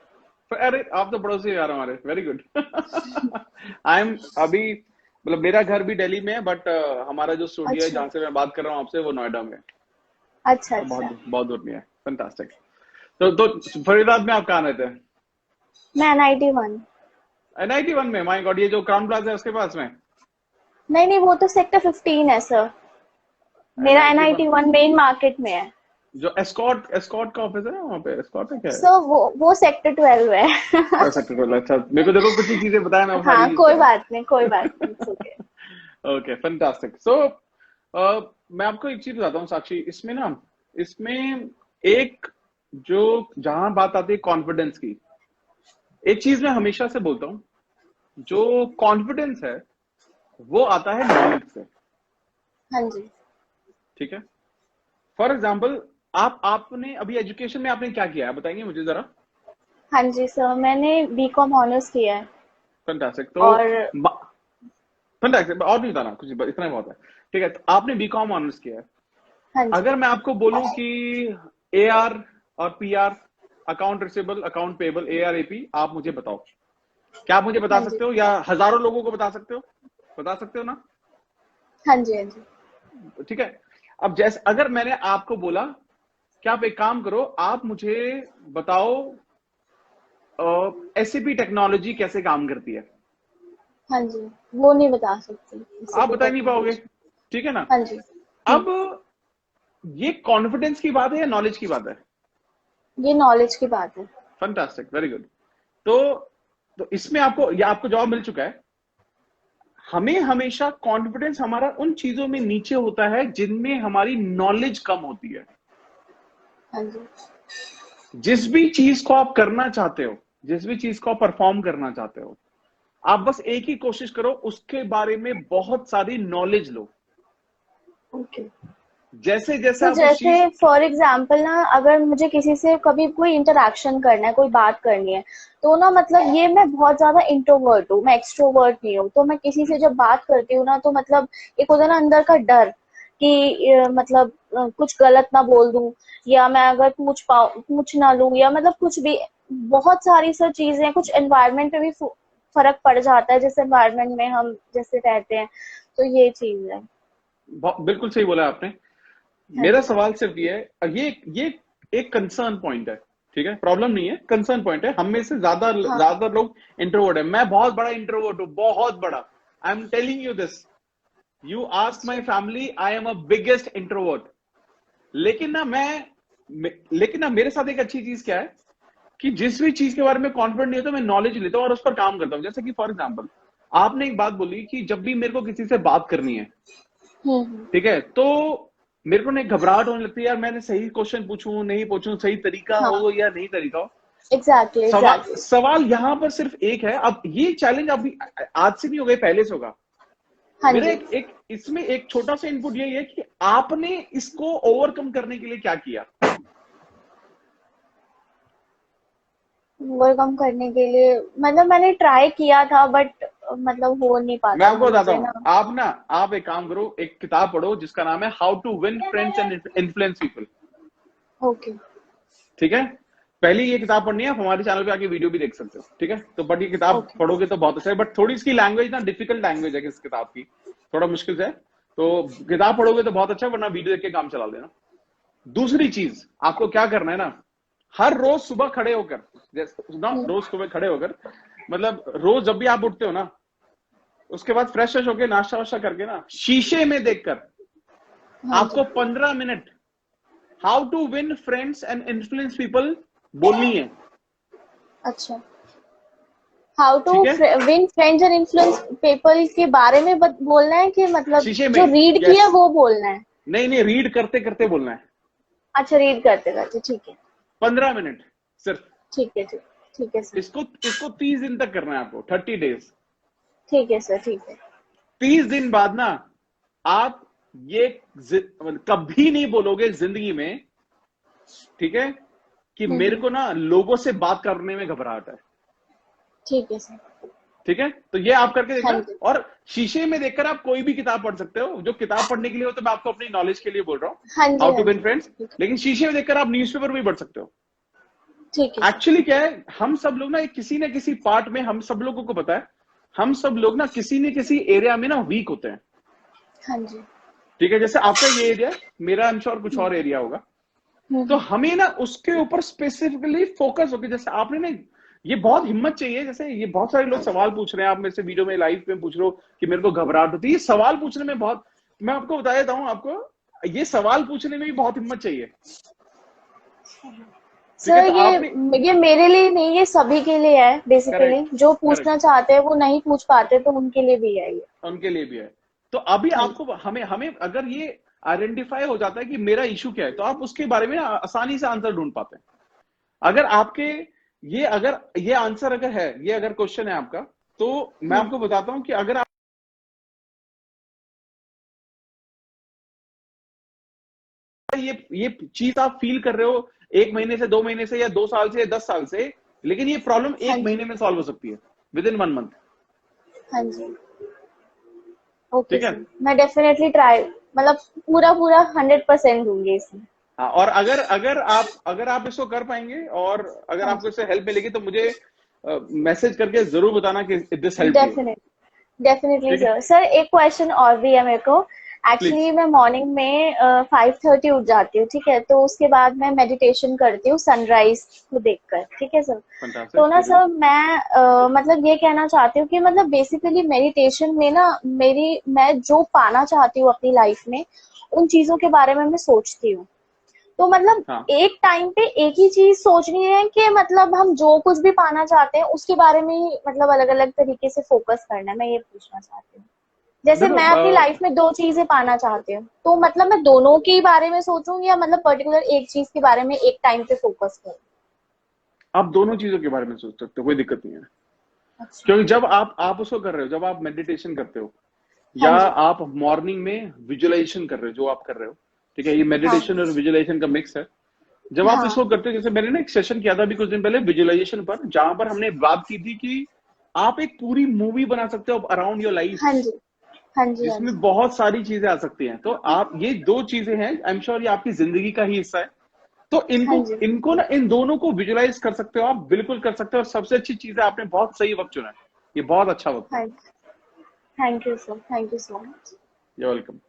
अरे आप तो पड़ोसी यार हमारे, वेरी गुड। आई एम अभी, मतलब मेरा घर भी दिल्ली में है, बट हमारा जो स्टूडियो है अच्छा जहाँ से मैं बात कर रहा हूँ आपसे, वो नोएडा में है। अच्छा। तो बहुत अच्छा, बहुत दूर नहीं है। फैंटास्टिक। तो फरीदाबाद में आप कहाँ रहते हैं? मैं NIT 1। NIT 1 में? माय गॉड, ये जो क्राउन प्लाजा है उसके पास में? नहीं नहीं, वो तो सेक्टर 15 है सर। मेरा NIT 1 NIT 1 मेन मार्केट में है। जो एस्कॉर्ट एस्कॉर्ट का ऑफिस है ना, वहाँ पे एस्कॉर्ट है क्या है? सर वो सेक्टर 12 है। अच्छा, अच्छा, मेरे को देखो कुछ ही चीजें बताया, मैं वो सारी हाँ, यूज कोई कर रहा बात नहीं, कोई बात नहीं, it's okay। हूँ। Okay, fantastic. सो मैं आपको एक चीज बताता हूँ साक्षी, इसमें एक जो जहां बात आती है कॉन्फिडेंस की, एक चीज मैं हमेशा से बोलता हूँ, जो कॉन्फिडेंस है वो आता है नॉलेज से। हाँ जी। ठीक है? फॉर एग्जाम्पल, आपने अभी एजुकेशन में आपने क्या किया है बताएंगे मुझे जरा? हाँ जी सर, मैंने BCom ऑनर्स किया है। फैंटास्टिक। और फैंटास्टिक, और नहीं बताना कुछ, इतना ही बहुत है। ठीक है, तो आपने बीकॉम ऑनर्स किया है। हाँ जी। अगर मैं आपको बोलूं कि AR और PR, account receivable, account payable, AR AP, आप मुझे बताओ, क्या आप मुझे बता हाँ जी। सकते हो, या हजारों लोगों को बता सकते हो ना? हाँ जी। हाँ जी। ठीक है। अब जैसे अगर मैंने आपको बोला कि आप एक काम करो, आप मुझे बताओ SAP टेक्नोलॉजी कैसे काम करती है, हाँ जी, वो नहीं बता सकती आप रेसिपी बता ही नहीं पाओगे। टेक्नोलॉजी। ठीक है ना? हाँ जी। अब ये कॉन्फिडेंस की बात है या नॉलेज की बात है? ये नॉलेज की बात है। Fantastic, very good. तो इसमें आपको जवाब मिल चुका है। हमें हमेशा कॉन्फिडेंस हमारा उन चीजों में नीचे होता है जिनमें हमारी नॉलेज कम होती है। हाँ जी। जिस भी चीज को आप करना चाहते हो, जिस भी चीज को आप परफॉर्म करना चाहते हो, आप बस एक ही कोशिश करो, उसके बारे में बहुत सारी नॉलेज लो। ओके। जैसे जैसे तो आप उस जैसे चीज, फॉर एग्जाम्पल ना, अगर मुझे किसी से कभी कोई इंटरेक्शन करना है, कोई बात करनी है, तो ना मतलब ये मैं बहुत ज्यादा इंट्रोवर्ट हूँ, मैं एक्सट्रोवर्ट नहीं हूँ। तो मैं किसी से जब बात करती हूँ ना, तो मतलब एक होता है ना अंदर का डर कि मतलब कुछ गलत ना बोल दूं, या मैं अगर पूछ ना लूं, या मतलब कुछ भी, बहुत सारी सब चीजें, कुछ एनवायरनमेंट पे भी फर्क पड़ जाता है, जिस एनवायरनमेंट में हम जैसे रहते हैं। तो ये चीज है। बिल्कुल सही बोला आपने। हाँ मेरा जी। सवाल सिर्फ ये है, ये एक कंसर्न पॉइंट है। ठीक है, प्रॉब्लम नहीं है, कंसर्न पॉइंट है। हम में से हाँ ज्यादा लोग इंट्रोवर्ट है। मैं बहुत बड़ा इंट्रोवर्ट हूं, बहुत बड़ा। I am telling you this, you ask my family, I am a biggest introvert. लेकिन ना मेरे साथ एक अच्छी चीज क्या है कि जिस भी चीज के बारे में कॉन्फिडेंट नहीं होता, मैं नॉलेज लेता हूं और उस पर काम करता हूं। जैसे कि फॉर एग्जाम्पल, आपने एक बात बोली कि जब भी मेरे को किसी से बात करनी है, हम्म। ठीक है, तो मेरे को नहीं घबराहट होने लगती है, यार मैंने सही क्वेश्चन पूछूं नहीं पूछूं, सही तरीका हाँ, हो या नहीं तरीका हो। एग्जैक्टली सवाल एग्जैक्टली। सवाल यहां पर सिर्फ एक है। अब ये चैलेंज अभी आज से नहीं होगा, पहले से होगा। हाँ मेरा जी। एक इसमें एक छोटा सा इनपुट यही है कि आपने इसको ओवरकम करने के लिए क्या किया? ओवरकम करने के लिए मतलब मैंने ट्राई किया था, बट मतलब हो नहीं मैं पाता आपको बताता मुझसे हूं, ना। आप एक काम करो, एक किताब पढ़ो जिसका नाम है how to win friends and influence people. Okay. ठीक है, पहली ये किताब पढ़नी है। आप हमारे चैनल पे आके वीडियो भी देख सकते हो। ठीक है, तो बट ये किताब ओके। पढ़ोगे तो बहुत अच्छा है, बट थोड़ी इसकी लैंग्वेज ना डिफिकल्ट लैंग्वेज है इस किताब की, थोड़ा मुश्किल है। तो किताब पढ़ोगे तो बहुत अच्छा है, वरना वीडियो देख के काम चला लेना। दूसरी चीज, आपको क्या करना है ना, हर रोज सुबह खड़े होकर, रोज सुबह खड़े होकर, मतलब रोज जब भी आप उठते हो ना, उसके बाद फ्रेश होके नाश्ता वाश्ता करके ना शीशे में देखकर हाँ आपको जी। 15 minute how to win friends and influence people बोलनी है। अच्छा, हाउ टू ठीक है, win friends and influence people के बारे में बोलना है कि मतलब शीशे जो में। रीड यस, किया वो बोलना है? नहीं रीड करते करते बोलना है। अच्छा, रीड करते करते, ठीक है 15 मिनट सिर्फ। ठीक है ठीक है सर। इसको 30 दिन तक करना है आपको, 30 डेज। ठीक है सर, ठीक है। 30 दिन बाद ना आप ये कभी नहीं बोलोगे जिंदगी में, ठीक है, कि मेरे को ना लोगों से बात करने में घबराहट है। ठीक है सर। ठीक है, तो ये आप करके हाँ देखना। जी। और शीशे में देखकर आप कोई भी किताब पढ़ सकते हो। जो किताब पढ़ने के लिए हो तो मैं आपको अपनी नॉलेज के लिए बोल रहा हूँ, हाँ जी, हाउ हाँ टू विन जी, फ्रेंड्स। लेकिन शीशे में देखकर आप न्यूज़पेपर भी पढ़ सकते हो। ठीक है सर। एक्चुअली क्या है, हम सब लोग ना किसी न किसी पार्ट में, हम सब लोगों को पता है, हम सब लोग ना किसी न किसी एरिया में ना वीक होते हैं। हाँ जी। ठीक है, जैसे आपका ये एरिया है, मेरा आई एम श्योर कुछ और एरिया होगा। तो हमें ना उसके ऊपर स्पेसिफिकली फोकस होकर, जैसे आपने ना, ये बहुत हिम्मत चाहिए। जैसे ये बहुत सारे लोग सवाल पूछ रहे हैं, आप मेरे से वीडियो में लाइव में पूछ रहे हो कि मेरे को घबराहट होती है। ये सवाल पूछने में बहुत, मैं आपको बता देता हूं, आपको ये सवाल पूछने में भी बहुत हिम्मत चाहिए। सर तो आपने ये मेरे लिए नहीं, ये सभी के लिए है बेसिकली। करेक्ट, जो पूछना करेक्ट, चाहते हैं वो नहीं पूछ पाते, तो उनके लिए भी है ये। उनके लिए भी है। तो अभी हाँ आपको हमें हमें अगर ये आइडेंटिफाई हो जाता है कि मेरा इशू क्या है, तो आप उसके बारे में आसानी से आंसर ढूंढ पाते हैं। अगर आपके अगर ये आंसर अगर है, ये अगर क्वेश्चन है आपका, तो मैं आपको बताता हूं कि अगर आप ये चीज आप फील कर रहे हो 1 महीने से, 2 महीने से, या 2 साल से, या 10 साल से, लेकिन ये प्रॉब्लम हाँ 1 जी, महीने में सॉल्व हो सकती है, विद इन 1 मंथ। हाँ जी। ओके ठीक है, सर, मैं डेफिनेटली ट्राई, मतलब पूरा 100% दूंगी इसमें। हाँ। और अगर आप इसको कर पाएंगे, और अगर हाँ आपको जी, इससे हेल्प मिलेगी, तो मुझे मैसेज करके जरूर बताना कि दिस हेल्प यू। डेफिनेटली ठीक है, सर। सर एक क्वेश्चन और भी है मेरे को। प्लीज। एक्चुअली मैं मॉर्निंग में 5:30 उठ जाती हूँ, ठीक है। तो उसके बाद मैं मेडिटेशन करती हूँ सनराइज को देखकर, ठीक है सर। तो फंटास्टिक, ना ठीक है। सर मैं मतलब ये कहना चाहती हूँ कि मतलब बेसिकली मेडिटेशन में ना मैं जो पाना चाहती हूँ अपनी लाइफ में, उन चीजों के बारे में मैं सोचती हूँ। तो मतलब हाँ, एक टाइम पे एक ही चीज सोचनी है कि मतलब हम जो कुछ भी पाना चाहते हैं उसके बारे में ही मतलब अलग अलग तरीके से फोकस करना है, मैं ये पूछना चाहती हूँ। जैसे देखो मैं अपनी लाइफ में 2 चीजें पाना चाहती हूँ, तो मतलब मैं दोनों के बारे में सोचूं या मतलब पर्टिकुलर एक चीज के बारे में एक टाइम पे फोकस करूं? आप दोनों चीजों के बारे में सोच सकते हो, कोई दिक्कत नहीं है। अच्छा। क्योंकि जब आप उसको कर रहे हो, जब आप मेडिटेशन करते हो, हाँ या जी। आप मॉर्निंग में विजुअलाइजेशन कर रहे हो, जो आप कर रहे हो, ठीक है, ये हाँ मेडिटेशन और विजुअलाइजेशन का मिक्स है। जब आप हाँ इसको करते हो, जैसे मैंने ना एक सेशन किया था अभी कुछ दिन पहले विजुअलाइजेशन पर, जहां पर हमने बात की थी कि आप एक पूरी मूवी बना सकते हो अराउंड योर लाइफ, हाँ जी, हाँ जी, हाँ जिसमें जी, बहुत सारी चीजें आ सकती हैं। तो आप ये 2 चीजें हैं, आई एम श्योर ये आपकी जिंदगी का ही हिस्सा है। तो हाँ इनको जी। इनको ना, इन दोनों को विजुअलाइज कर सकते हो आप, बिल्कुल कर सकते हो। और सबसे अच्छी चीज है, आपने बहुत सही वक्त चुना है, ये बहुत अच्छा वक्त है। हाँ, thank you sir, thank you so much. You welcome.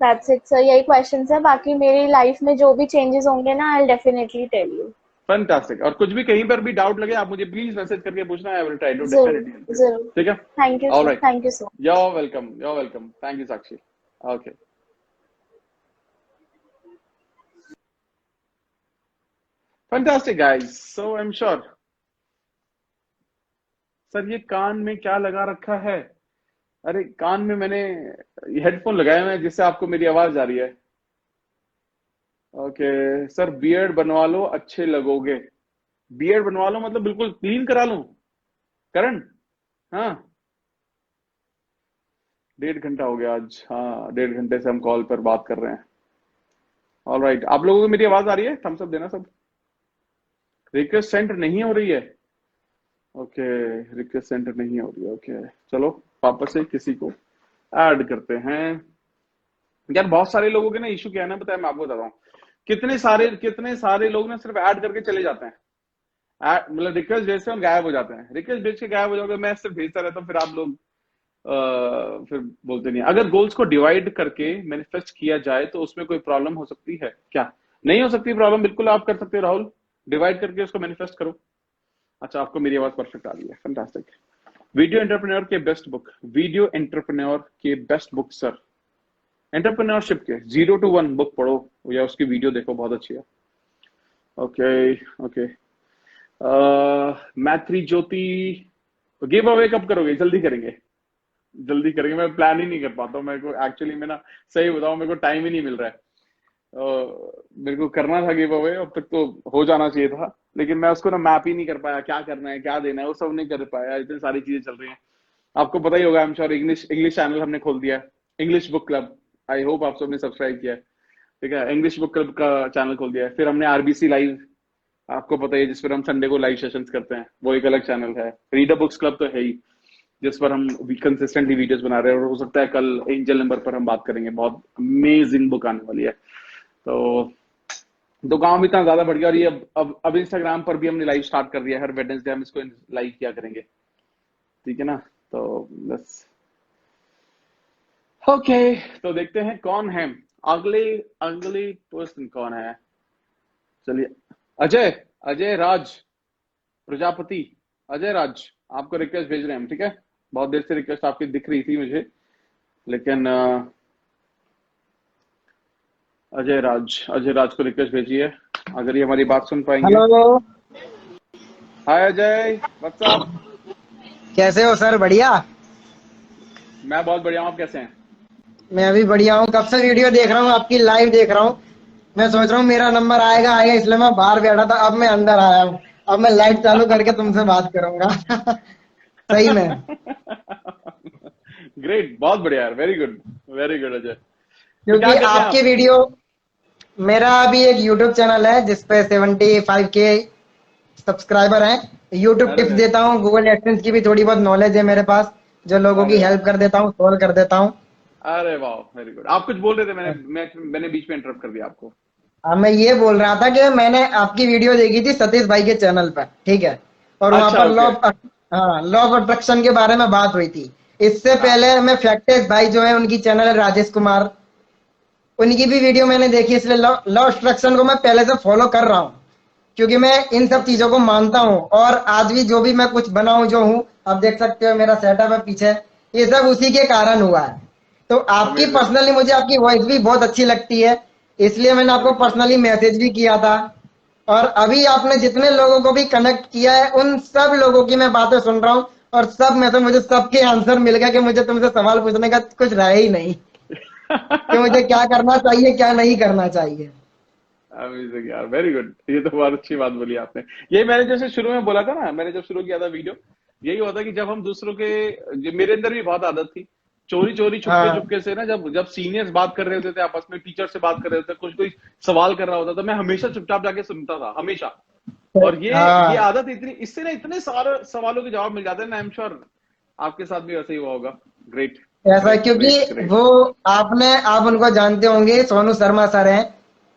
That's it sir, यही क्वेश्चन है। बाकी मेरी लाइफ में जो भी चेंजेस होंगे ना, I will definitely tell you. Fantastic. और कुछ भी कहीं पर भी डाउट लगे, आप मुझे प्लीज मैसेज करके पूछना, I will try to definitely help जरूर यू। जरूर। ठीक है, thank you sir, alright, thank you so much. you're welcome, you're welcome, thank you Sakshi। Okay, fantastic guys, so I'm sure। Sir ये कान में क्या लगा रखा है? अरे कान में मैंने हेडफोन लगाए हुए हैं, जिससे आपको मेरी आवाज आ रही है। ओके सर, बियर्ड बनवा लो, अच्छे लगोगे। बियर्ड बनवा लो मतलब बिल्कुल क्लीन करा लूं करण? हाँ, 1.5 घंटा हो गया आज। हाँ, 1.5 घंटे से हम कॉल पर बात कर रहे हैं। ऑल राइट, आप लोगों को मेरी आवाज आ रही है? थम्स अप देना सब। रिक्वेस्ट सेंड नहीं हो रही है। ओके, रिक्वेस्ट सेंड नहीं हो रही है। ओके, चलो वापस से किसी को ऐड करते हैं। यार बहुत सारे लोगों के ना इशू क्या है ना, बताया मैं आपको बताता हूँ। कितने सारे लोग ना सिर्फ ऐड करके चले जाते हैं, मतलब रिक्वेस्ट भेजते हैं और गायब हो जाते हैं। रिक्वेस्ट भेज के गायब हो जाओगे, मैं सिर्फ भेजता रहता हूँ, फिर आप लोग फिर बोलते नहीं। अगर गोल्स को डिवाइड करके मैनिफेस्ट किया जाए तो उसमें कोई प्रॉब्लम हो सकती है क्या? नहीं हो सकती प्रॉब्लम, बिल्कुल आप कर सकते हो राहुल, डिवाइड करके उसको मैनिफेस्ट करो। अच्छा, आपको मेरी आवाज परफेक्ट आ रही है, फैंटास्टिक। वीडियो एंटरप्रेन्योर के बेस्ट बुक, वीडियो एंटरप्रेन्योर के बेस्ट बुक सर, एंटरप्रेन्योरशिप के 0 to 1 बुक पढ़ो या उसकी वीडियो देखो, बहुत अच्छी है। ओके ओके, मैत्री ज्योति, गिव अवे कब करोगे? जल्दी करेंगे, जल्दी करेंगे, मैं प्लान ही नहीं कर पाता हूँ, मेरे को एक्चुअली में ना सही बताऊं मेरे को टाइम ही नहीं मिल रहा है। मेरे को करना था गिव अवे, अब तक तो हो जाना चाहिए था, लेकिन मैं उसको ना मैप ही नहीं कर पाया, क्या करना है क्या देना है वो सब नहीं कर पाया, इतनी सारी चीजें चल रही हैं। आपको पता ही होगा, आई एम श्योर, इंग्लिश चैनल हमने खोल दिया है, English book club, I hope आप सबने सब्सक्राइब किया है, ठीक है, इंग्लिश बुक क्लब का चैनल खोल दिया है। फिर हमने आरबीसी लाइव, आपको पता है, जिस पर हम संडे को लाइव सेशंस करते हैं, वो एक अलग चैनल है। रीडर बुक्स क्लब तो है ही, जिस पर हम कंसिस्टेंटली वीडियोस बना रहे हैं, और हो सकता है कल एंजल नंबर पर हम बात करेंगे, बहुत अमेजिंग बुक आने वाली है। तो काम इतना ज्यादा बढ़ गया, और ये अब इंस्टाग्राम पर भी हमने लाइव स्टार्ट कर दिया है, हर वेडनेसडे हम इसको लाइव किया करेंगे, ठीक है ना। तो बस ओके, तो देखते हैं कौन है अगले पर्सन, कौन है। चलिए, अजय राज प्रजापति, अजय राज, आपको रिक्वेस्ट भेज रहे हैं हम, ठीक है, बहुत देर से रिक्वेस्ट आपकी दिख रही थी मुझे, लेकिन अजय राज को रिक्वेस्ट भेजिए, अगर ये हमारी बात सुन पाएंगे। हेलो, हाय अजय, व्हाट्स अप? कैसे हो सर? बढ़िया। मैं बहुत बढ़िया हूँ, आप कैसे हैं? मैं भी बढ़िया हूँ, कब से वीडियो देख रहा हूँ, आपकी लाइव देख रहा हूँ। मैं सोच रहा हूँ मेरा नंबर आएगा, इसलिए मैं बाहर बैठा था, अब मैं अंदर आया हूँ, अब मैं लाइट चालू करके तुमसे बात करूंगा। सही में ग्रेट, बहुत बढ़िया यार, वेरी गुड अजय। क्योंकि आपकी वीडियो, मेरा अभी एक यूट्यूब चैनल है जिसपे 75K सब्सक्राइबर हैं। यूट्यूब टिप्स देता हूँ, गूगल एडसेंस की भी थोड़ी बहुत नॉलेज है मेरे पास, जो लोगों की हेल्प कर देता हूँ, सॉल्व कर देता हूँ। अरे वाह, वेरी गुड। आप कुछ बोल रहे थे, मैंने बीच में इंटरप्ट कर दिया आपको। मैं ये बोल रहा था कि मैंने आपकी वीडियो देखी थी सतीश भाई के चैनल पर, ठीक है, और वहां पर लॉ ऑफ अट्रैक्शन के बारे में बात हुई थी। इससे पहले मैं फैक्टेस भाई जो है, उनकी चैनल है राजेश कुमार, उनकी भी वीडियो मैंने देखी, इसलिए लॉ ऑफ अट्रैक्शन को मैं पहले से फॉलो कर रहा हूँ, क्योंकि मैं इन सब चीजों को मानता हूँ। और आज भी जो भी मैं कुछ बना हूँ, जो हूँ, आप देख सकते हो मेरा सेटअप है पीछे, ये सब उसी के कारण हुआ है। तो आपकी पर्सनली मुझे आपकी वॉइस भी बहुत अच्छी लगती है, इसलिए मैंने आपको पर्सनली मैसेज भी किया था। और अभी आपने जितने लोगों को भी कनेक्ट किया है, उन सब लोगों की मैं बातें सुन रहा हूँ, और सब में से मुझे सबके आंसर मिल गया कि मुझे तुमसे सवाल पूछने का कुछ रहा ही नहीं कि मुझे क्या करना चाहिए, क्या नहीं करना चाहिए। अमेजिंग यार, वेरी गुड, ये तो बहुत अच्छी बात बोली आपने। ये मैंने जैसे शुरू में बोला था ना, मैंने जब शुरू किया था वीडियो, यही होता कि जब हम दूसरों के, मेरे अंदर भी बहुत आदत थी चोरी चुपके से ना, जब सीनियर्स बात कर रहे होते थे आपस में, टीचर से बात कर रहे होते, कोई सवाल कर रहा होता था, मैं हमेशा चुपचाप जाके सुनता था, हमेशा। और ये आदत इतनी, इससे ना इतने सारे सवालों के जवाब मिल जाते हैं ना। आई एम श्योर आपके साथ भी वैसा ही हुआ होगा। ग्रेट, ऐसा, क्योंकि वो आप उनको जानते होंगे, सोनू शर्मा सर हैं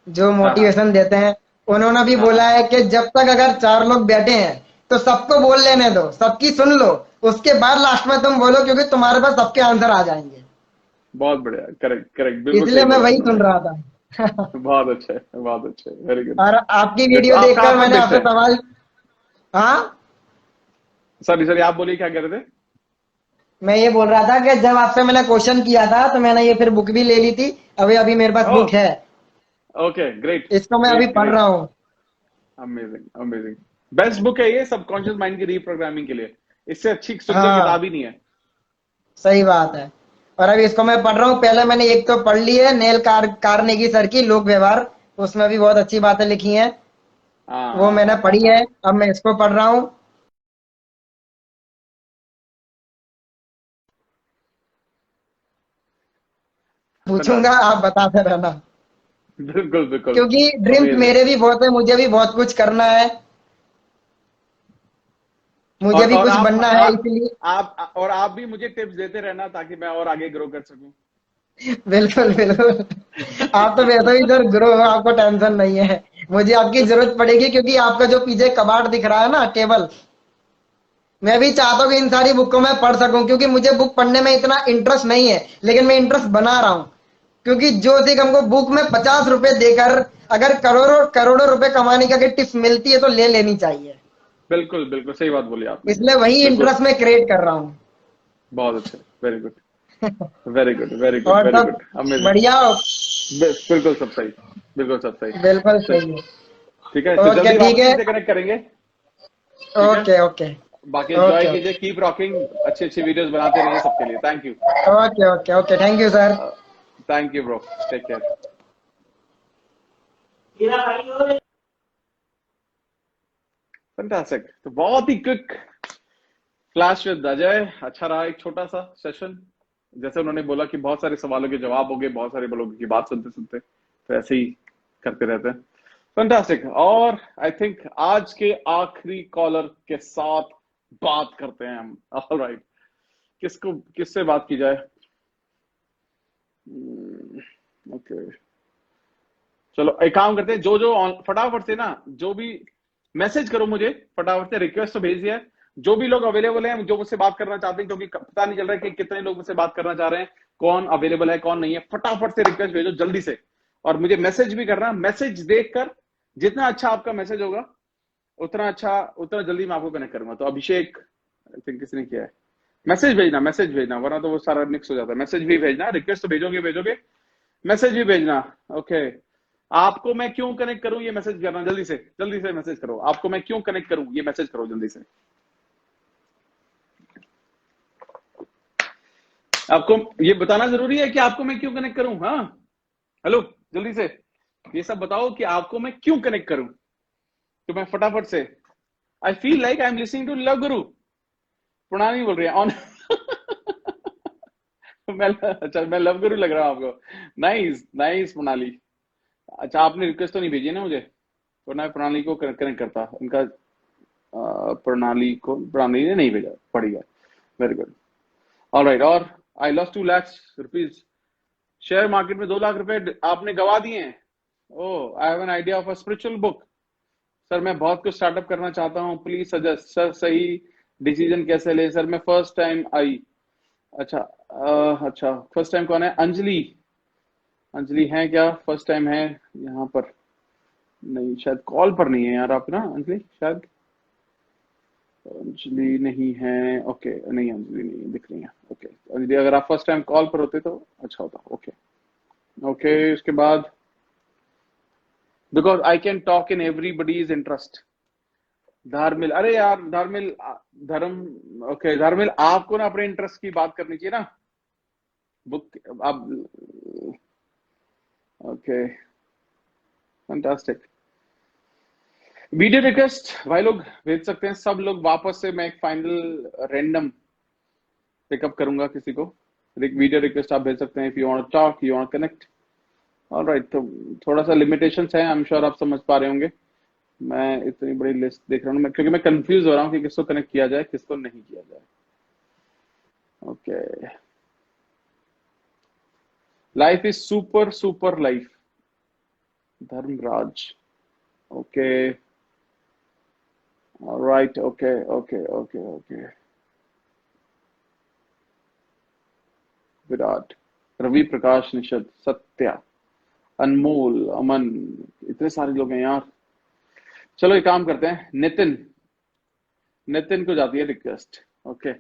जो मोटिवेशन देते हैं, उन्होंने भी बोला है कि जब तक अगर 4 लोग बैठे हैं तो सबको बोल लेने दो, सबकी सुन लो, उसके बाद लास्ट में तुम बोलो, क्योंकि तुम्हारे पास सबके आंसर आ जाएंगे। बहुत बढ़िया, करेक्ट, बिल्कुल, इसलिए मैं वही सुन रहा था। बहुत अच्छा, वेरी गुड। और आपकी वीडियो देखकर मैंने आपसे सवाल, हाँ सॉरी आप बोलिए, क्या कह रहे थे? मैं ये बोल रहा था कि जब आपसे मैंने क्वेश्चन किया था तो मैंने ये फिर बुक भी ले ली थी, अभी मेरे पास बुक है। ओके, ग्रेट, इसको मैं अभी पढ़ रहा हूँ। अमेजिंग, बेस्ट बुक है ये सबकॉन्शियस माइंड की रीप्रोग्रामिंग के लिए, इससे अच्छी सुंदर किताब ही नहीं है। सही बात है। और अभी इसको मैं पढ़ रहा हूँ। पहले मैंने एक तो पढ़ ली है, नेल कार्नेगी सर की लोक व्यवहार, उसमें भी बहुत अच्छी बातें लिखी हैं, वो मैंने पढ़ी है, अब मैं इसको पढ़ रहा हूँ। पूछूंगा, आप बताते रहना। बिल्कुल, क्योंकि ड्रीम्स मेरे भी बहुत है, मुझे भी बहुत कुछ करना है, मुझे भी कुछ बनना है, इसलिए आप भी मुझे टिप्स देते रहना ताकि मैं और आगे ग्रो कर सकूं। बिल्कुल, आप तो वैसे ही इधर ग्रो हो, आपको टेंशन नहीं है, मुझे आपकी जरूरत पड़ेगी, क्योंकि आपका जो पीछे कबाड़ दिख रहा है ना, टेबल, मैं भी चाहता हूँ कि इन सारी बुक को मैं पढ़ सकूं, क्योंकि मुझे बुक पढ़ने में इतना इंटरेस्ट नहीं है, लेकिन मैं इंटरेस्ट बना रहा हूँ। क्योंकि जो चीज हमको बुक में 50 रुपए देकर अगर करोड़ों रुपए कमाने की अगर टिप्स मिलती है तो ले लेनी चाहिए। बिल्कुल बिल्कुल सही बात बोली आपने। इसलिए वही बिल्कुल इंटरेस्ट में क्रिएट कर रहा हूँ। बहुत अच्छे, very good very good very good और वेरी सब गुड, अमेजिंग। बढ़िया हो? बिल्कुल सब सही, बिल्कुल सब सही। बिल्कुल चल, सही है। ठीक है, तो ओके जल्दी ठीक वापस है। से कनेक्ट करेंगे, ठीक है। ओके ओके बाकी एंजॉय ओके कीजिए, कीप रॉकिंग, अच्छी अच्छी वीडियोस बनाते रहिए सबके लिए। Thank you, okay okay okay thank you sir. Thank you bro, take care. Fantastic, तो बहुत ही क्विक फ्लैश विद अजय, अच्छा रहा, एक छोटा सा सेशन। जैसे उन्होंने बोला कि बहुत सारे सवालों के जवाब हो गए, बहुत सारे लोगों की बात सुनते सुनते, तो ऐसे ही करते रहते हैं। फैंटास्टिक। और आई थिंक आज के आखिरी कॉलर के साथ बात करते हैं हम। ऑलराइट, किससे बात की जाए? ओके, चलो एक काम करते हैं, जो फटाफट से ना, जो भी मैसेज करो मुझे, फटाफट से रिक्वेस्ट तो भेज दिया है। जो भी लोग अवेलेबल हैं, जो मुझसे बात करना चाहते हैं, क्योंकि पता नहीं चल रहा है कि कितने लोग मुझसे बात करना चाह रहे हैं, कौन अवेलेबल है कौन नहीं है, फटाफट से रिक्वेस्ट भेजो जल्दी से। और मुझे मैसेज भी करना, मैसेज देखकर जितना अच्छा आपका मैसेज होगा उतना अच्छा, उतना जल्दी मैं आपको कनेक्ट करूंगा। तो अभिषेक, आई थिंक किसने किया है, मैसेज भेजना, वरना तो वो सारा मिक्स हो जाता है। मैसेज भी भेजना, रिक्वेस्ट तो भेजोगे, मैसेज भी भेजना। ओके, आपको मैं क्यों कनेक्ट करूं, ये मैसेज करना, जल्दी से मैसेज करो, आपको मैं क्यों कनेक्ट करूं, ये मैसेज करो जल्दी से। आपको ये बताना जरूरी है कि आपको मैं क्यों कनेक्ट करूं। हाँ, हेलो, जल्दी से ये सब बताओ कि आपको मैं क्यों कनेक्ट करूं, तो मैं फटाफट से। I feel like I am listening to love guru. Pranali बोल रही है ऑन अच्छा, मैं लव गुरु लग रहा हूं आपको? नाइस नाइस प्रणाली। अच्छा, आपने रिक्वेस्ट तो नहीं भेजी ना मुझे, तो मैं प्रणाली को कनेक्ट करता उनका। प्रणाली ने नहीं भेजा, पड़ गया। Very good, alright. और I lost 2 lakh rupees share market में, 2 लाख रुपए आपने गवा दिए हैं। Oh, I have an idea of a spiritual book. Sir मैं बहुत कुछ स्टार्टअप करना चाहता हूँ, प्लीज सजेस्ट। सर सही डिसीजन कैसे ले? सर मैं फर्स्ट टाइम आई। अच्छा, अच्छा, फर्स्ट टाइम कौन है? अंजलि, अंजलि है क्या? फर्स्ट टाइम है यहाँ पर? नहीं, शायद कॉल पर नहीं है यार आप ना, अंजलि शायद, अंजलि नहीं है। ओके, नहीं अंजलि नहीं दिख रही है। ओके अंजलि, अगर आप फर्स्ट टाइम कॉल पर होते तो अच्छा होता। ओके ओके, उसके बाद because I can talk in everybody's interest. Dharmil, अरे यार धार्मिल, ओके धार्मिल, आपको ना अपने इंटरेस्ट की बात करनी चाहिए ना, बुक आप। Okay, fantastic. वीडियो रिक्वेस्ट भाई लोग भेज सकते हैं सब लोग। वापस से मैं एक फाइनल रैंडम पिकअप करूंगा किसी को। वीडियो रिक्वेस्ट आप भेज सकते हैं, if you want to talk, you want connect. Alright, तो थोड़ा सा लिमिटेशंस है, आई एम श्योर आप समझ पा रहे होंगे। मैं इतनी बड़ी लिस्ट देख रहा हूँ मैं, क्योंकि मैं कंफ्यूज हो रहा हूँ कि किसको कनेक्ट किया जाए, किसको नहीं किया जाए। Okay, life is super super life, Dharmraj. Okay, right, okay okay okay okay, Virat, Ravi Prakash Nishad, Satya, Anmol, Aman, इतने सारे लोग हैं यार। चलो एक काम करते हैं, नितिन, नितिन को जाती है रिक्वेस्ट। ओके,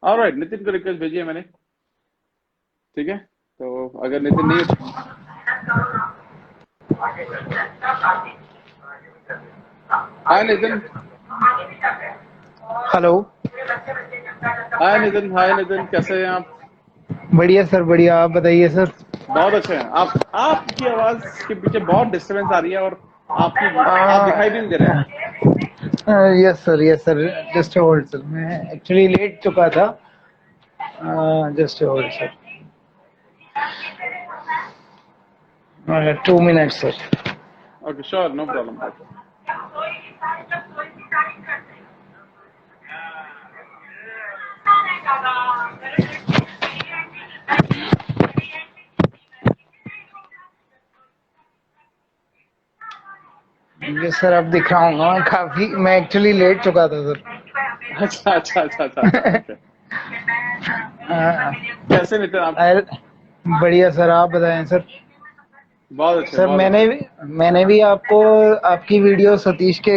ऑलराइट, नितिन को रिक्वेस्ट भेजी है मैंने, ठीक है। तो अगर नितिन नहीं, हाय नितिन। हेलो, हाय नितिन, कैसे हैं आप? बढ़िया सर, बढ़िया। आप बताइए सर। बहुत अच्छे हैं आप। आपकी आवाज के पीछे बहुत डिस्टरबेंस आ रही है, और आप दिखाई भी नहीं दे रहे हैं। Yes sir, yes sir, just hold sir, मैं एक्चुअली लेट चुका था। Just hold sir, 2 minutes sir. Okay, sure, no problem. Yes sir, अब दिखाऊंगा काफी, मैं एक्चुअली लेट चुका था सर। अच्छा अच्छा अच्छा अच्छा, ओके। कैसे नितिन आप? बढ़िया सर, आप बताएं सर। बहुत अच्छे, सर बहुत मैंने अच्छे। मैंने भी आपको आपकी वीडियो सतीश के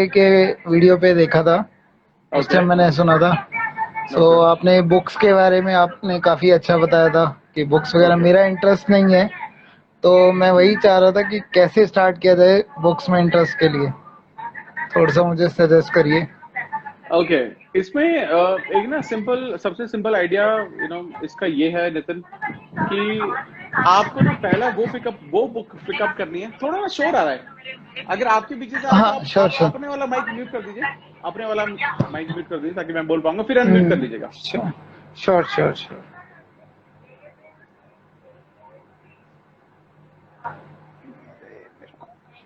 वीडियो पे देखा था, उस ओके टाइम मैंने सुना था। सो ओके आपने बुक्स के बारे में आपने काफी अच्छा बताया था कि बुक्स वगैरह, ओके मेरा इंटरेस्ट नहीं है, तो मैं वही चाह रहा था कि कैसे स्टार्ट किया जाए बुक्स में इंटरेस्ट के लिए, थोड़ा सा मुझे सजेस्ट करिए। ओके। इसमें एक ना सिंपल, सबसे सिंपल आइडिया इसका ये है नितिन, कि आपको ना पहला वो बुक पिकअप करनी है। थोड़ा ना शोर आ रहा है, अगर आपके पीछे से आ रहा है तो हाँ श्योर श्योर। अपने वाला माइक म्यूट कर दीजिए, अपने वाला माइक म्यूट कर दीजिए ताकि मैं बोल पाऊंगा, फिर अनम्यूट कर लीजिएगा। Sure sure sure sure.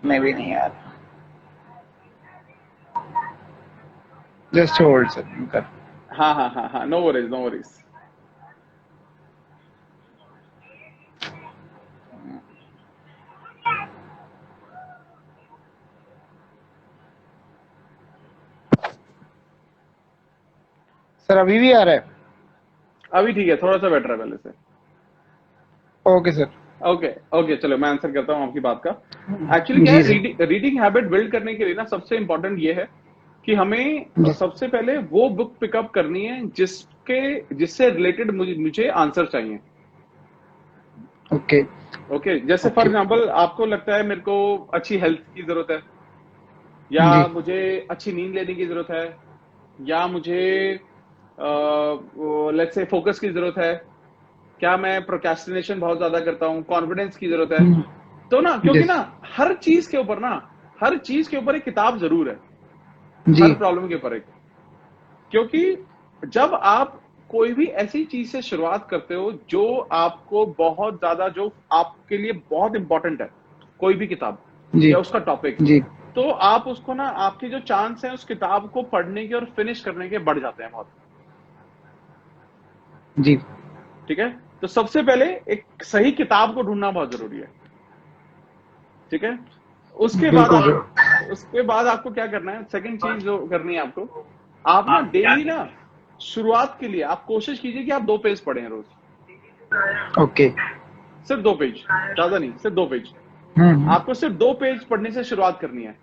मैं भी नहीं यार, जस्ट होल्ड सर। हाँ हाँ हाँ हाँ, no worries no worries. Sir अभी भी आ रहा है? अभी ठीक है, थोड़ा सा बेटर है पहले से। Okay sir. ओके ओके, चलो मैं आंसर करता हूँ आपकी बात का। एक्चुअली क्या जी है, रीडिंग हैबिट बिल्ड करने के लिए ना सबसे इंपॉर्टेंट ये है कि हमें सबसे पहले वो बुक पिकअप करनी है जिससे रिलेटेड मुझे आंसर चाहिए। ओके ओके, जैसे फॉर एग्जांपल आपको लगता है मेरे को अच्छी हेल्थ की जरूरत है, या जी मुझे अच्छी नींद लेने की जरूरत है, या मुझे लेट्स से फोकस की जरूरत है, क्या मैं प्रोक्रेस्टिनेशन बहुत ज्यादा करता हूँ, कॉन्फिडेंस की जरूरत है। तो ना, क्योंकि जी ना हर चीज के ऊपर एक किताब जरूर है, जी हर प्रॉब्लम के ऊपर एक। क्योंकि जब आप कोई भी ऐसी चीज से शुरुआत करते हो जो आपको बहुत ज्यादा, जो आपके लिए बहुत इंपॉर्टेंट है, कोई भी किताब जी या उसका टॉपिक, जी तो आप उसको ना, आपके जो चांस है उस किताब को पढ़ने के और फिनिश करने के बढ़ जाते हैं बहुत। जी ठीक है, तो सबसे पहले एक सही किताब को ढूंढना बहुत जरूरी है। ठीक है, बिल्कुल सर। उसके बाद आपको क्या करना है, सेकंड चीज जो करनी है आपको, आप ना डेली ना शुरुआत के लिए आप कोशिश कीजिए कि आप 2 पेज पढ़ें रोज। ओके। सिर्फ 2 पेज, ज्यादा नहीं, सिर्फ 2 पेज। आपको सिर्फ 2 पेज पढ़ने से शुरुआत करनी है।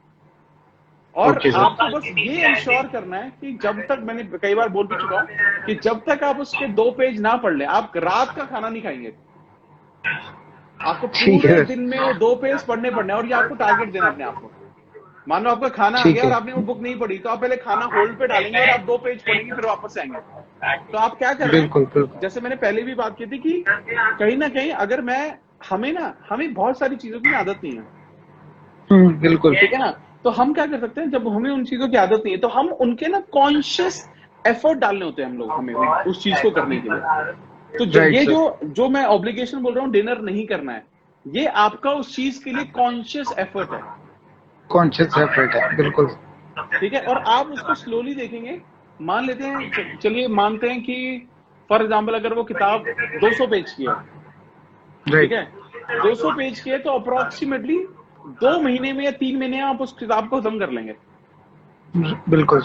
और ओके सर। आपको बस ये इंश्योर करना है कि जब तक, मैंने कई बार बोल भी चुका हूं, कि जब तक आप उसके 2 पेज ना पढ़ लें, आप रात का खाना नहीं खाएंगे। आपको ठीक पूरे है दिन में वो 2 पेज पढ़ने हैं, और ये आपको टारगेट देना है अपने आप को। मान लो आपका खाना आ ठीक गया है। और आपने वो बुक नहीं पढ़ी, तो आप पहले खाना होल्ड पे डालेंगे और आप 2 पेज पढ़ेंगे, फिर वापस आएंगे। तो आप क्या कर रहे हैं, बिल्कुल बिल्कुल। जैसे मैंने पहले भी बात की थी कि कहीं ना कहीं अगर हमें बहुत सारी चीजों की आदत नहीं है। बिल्कुल। ठीक है ना, तो हम क्या कर सकते हैं, जब हमें उन चीजों की आदत नहीं है तो हम उनके ना कॉन्शियस एफर्ट डालने होते हैं हमें उस चीज को करने के लिए। तो Right, ये sir. जो मैं ऑब्लिगेशन बोल रहा हूँ, डिनर नहीं करना है, ये आपका उस चीज के लिए कॉन्शियस एफर्ट है। कॉन्शियस एफर्ट है, बिल्कुल। ठीक है, और आप उसको स्लोली देखेंगे। मान लेते हैं, चलिए मानते हैं कि फॉर एग्जाम्पल अगर वो किताब 200 पेज की है, ठीक राइट। है, 200 पेज की है, तो अप्रोक्सीमेटली 2 महीने में या 3 महीने में आप उस किताब को खत्म कर लेंगे। बिल्कुल।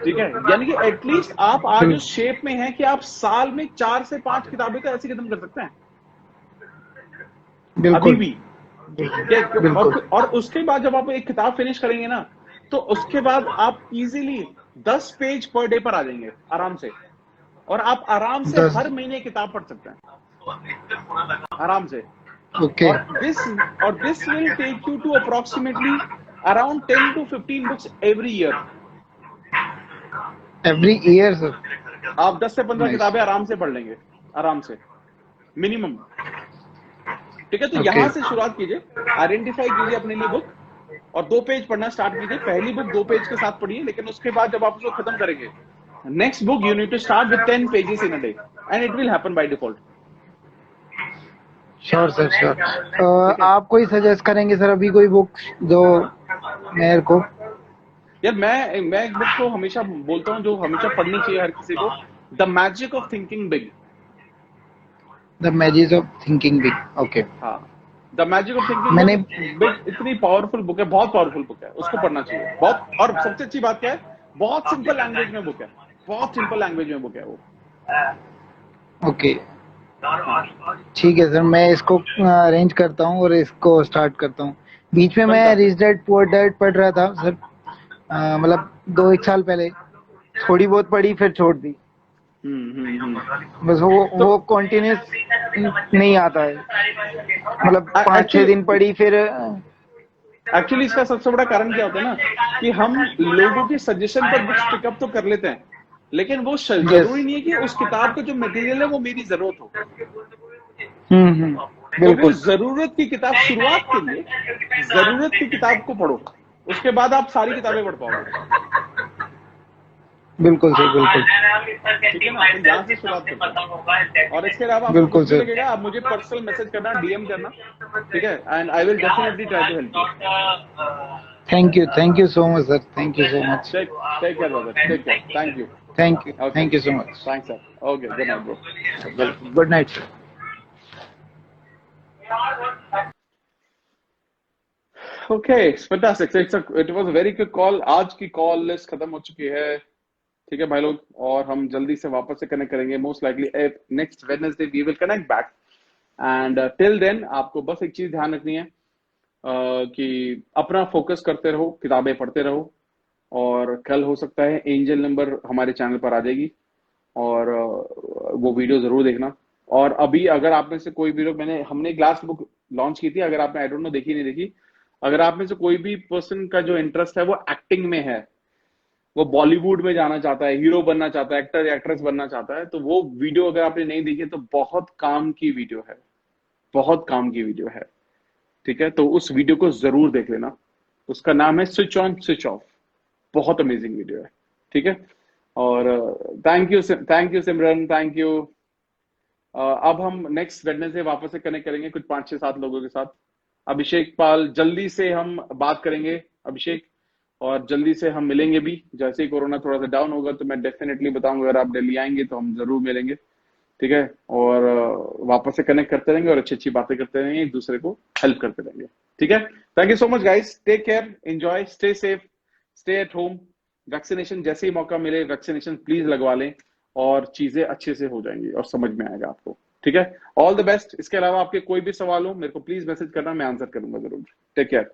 ठीक है, यानी कि एटलीस्ट आप आज उस शेप में हैं कि आप साल में 4 से 5 किताबें तो ऐसी खत्म कर सकते हैं अभी बिल्कुल भी। बिल्कुल। और उसके बाद जब आप एक किताब फिनिश करेंगे ना, तो उसके बाद आप इजीली 10 पेज पर डे पर आ जाएंगे आराम से, और आप आराम से 10 हर महीने किताब पढ़ सकते हैं आराम से। ओके। और this will take you to approximately around 10 to 15 books every year. Every year sir? आप 10 से 15 Nice. किताबें आराम से पढ़ लेंगे, आराम से, मिनिमम। ठीक है, तो Okay. यहां से शुरुआत कीजिए, आइडेंटिफाई कीजिए अपने लिए बुक, और 2 पेज पढ़ना स्टार्ट कीजिए। पहली बुक 2 पेज के साथ पढ़िए, लेकिन उसके बाद जब आप उसको खत्म करेंगे, next book you need to start with 10 pages in a day, and it will happen by default. Sure sir sure. आप कोई सजेस्ट करेंगे सर अभी कोई बुक जो मेरे को? यार मैं एक बुक को हमेशा बोलता हूँ जो हमेशा पढ़नी चाहिए हर किसी को, the magic of thinking big. The magic of thinking big. Okay. हाँ, द मैजिक ऑफ थिंकिंग मैंने बिग इतनी पावरफुल बुक है, बहुत पावरफुल बुक है, उसको पढ़ना चाहिए बहुत। और सबसे अच्छी बात क्या है, बहुत सिंपल लैंग्वेज में बुक है, बहुत सिंपल लैंग्वेज में बुक है वो। ओके। ठीक है सर, मैं इसको अरेंज करता हूँ और इसको स्टार्ट करता हूँ। बीच में मैं Fantastic. Rich dad poor dad पढ़ रहा था सर, मतलब 2-1 साल पहले थोड़ी बहुत पढ़ी, फिर छोड़ दी। बस तो वो कंटिन्यूस नहीं आता है, मतलब 5-6 एक्चुअली दिन पढ़ी फिर। एक्चुअली इसका सबसे बड़ा कारण क्या होता है ना, कि हम लोगों के सजेशन पर बुक्स पिकअप तो कर लेते हैं, लेकिन वो यस। जरूरी नहीं है कि उस किताब का जो मटेरियल है वो मेरी जरूरत हो। तो वो बिल्कुल जरूरत की किताब, शुरुआत के लिए जरूरत की किताब को पढ़ो, उसके बाद आप सारी किताबें पढ़ पाओगे। बिल्कुल सर, बिल्कुल ठीक है ना, तो यहाँ से शुरुआत करते हैं। और इसके अलावा आपको बिल्कुल कुछ भी सर। लगेगा आप मुझे पर्सनल मैसेज करना, डीएम करना, ठीक है, and I will definitely try to help you. Thank you so much sir, thank you so much. Take care brother, take care, thank you. Thank you so much. Thanks sir, okay, good night bro. Good night sir. Okay, fantastic, it was a very quick call. आज की call list खत्म हो चुकी है, ठीक है भाई लोग, और हम जल्दी से वापस से कनेक्ट करेंगे। Most likely next Wednesday we will connect back, and till then आपको बस एक चीज ध्यान रखनी है, कि अपना फोकस करते रहो, किताबें पढ़ते रहो, और कल हो सकता है एंजल नंबर हमारे चैनल पर आ जाएगी, और वो वीडियो जरूर देखना। और अभी अगर आप में से कोई भी लोग, हमने एक लास्ट बुक लॉन्च की थी, अगर आपने आई डोंट नो देखी नहीं देखी, अगर आप में से कोई भी पर्सन का जो इंटरेस्ट है वो एक्टिंग में है, वो बॉलीवुड में जाना चाहता है, हीरो बनना चाहता है, एक्टर या एक्ट्रेस बनना चाहता है, तो वो वीडियो अगर आपने नहीं देखी तो बहुत काम की वीडियो है, बहुत काम की वीडियो है, ठीक है। तो उस वीडियो को जरूर देख लेना, उसका नाम है स्विच ऑन स्विच ऑफ, बहुत अमेजिंग वीडियो है, ठीक है। और thank you Simran, thank you. अब हम नेक्स्ट वेडनेसडे वापस से कनेक्ट करेंगे कुछ 5-6-7 लोगों के साथ। अभिषेक पाल, जल्दी से हम बात करेंगे अभिषेक, और जल्दी से हम मिलेंगे भी। जैसे ही कोरोना थोड़ा सा डाउन होगा तो मैं डेफिनेटली बताऊंगा, अगर आप दिल्ली आएंगे तो हम जरूर मिलेंगे, ठीक है। और वापस से कनेक्ट करते रहेंगे और अच्छी अच्छी बातें करते रहेंगे, एक दूसरे को हेल्प करते रहेंगे, ठीक है। Thank you so much guys, take care, enjoy, stay safe, stay at home. Vaccination जैसे ही मौका मिले वैक्सीनेशन प्लीज लगवा लें, और चीजें अच्छे से हो जाएंगी और समझ में आएगा आपको, ठीक है। All the best. इसके अलावा आपके कोई भी सवाल हो मेरे को प्लीज मैसेज करना, मैं आंसर करूंगा जरूर। Take care.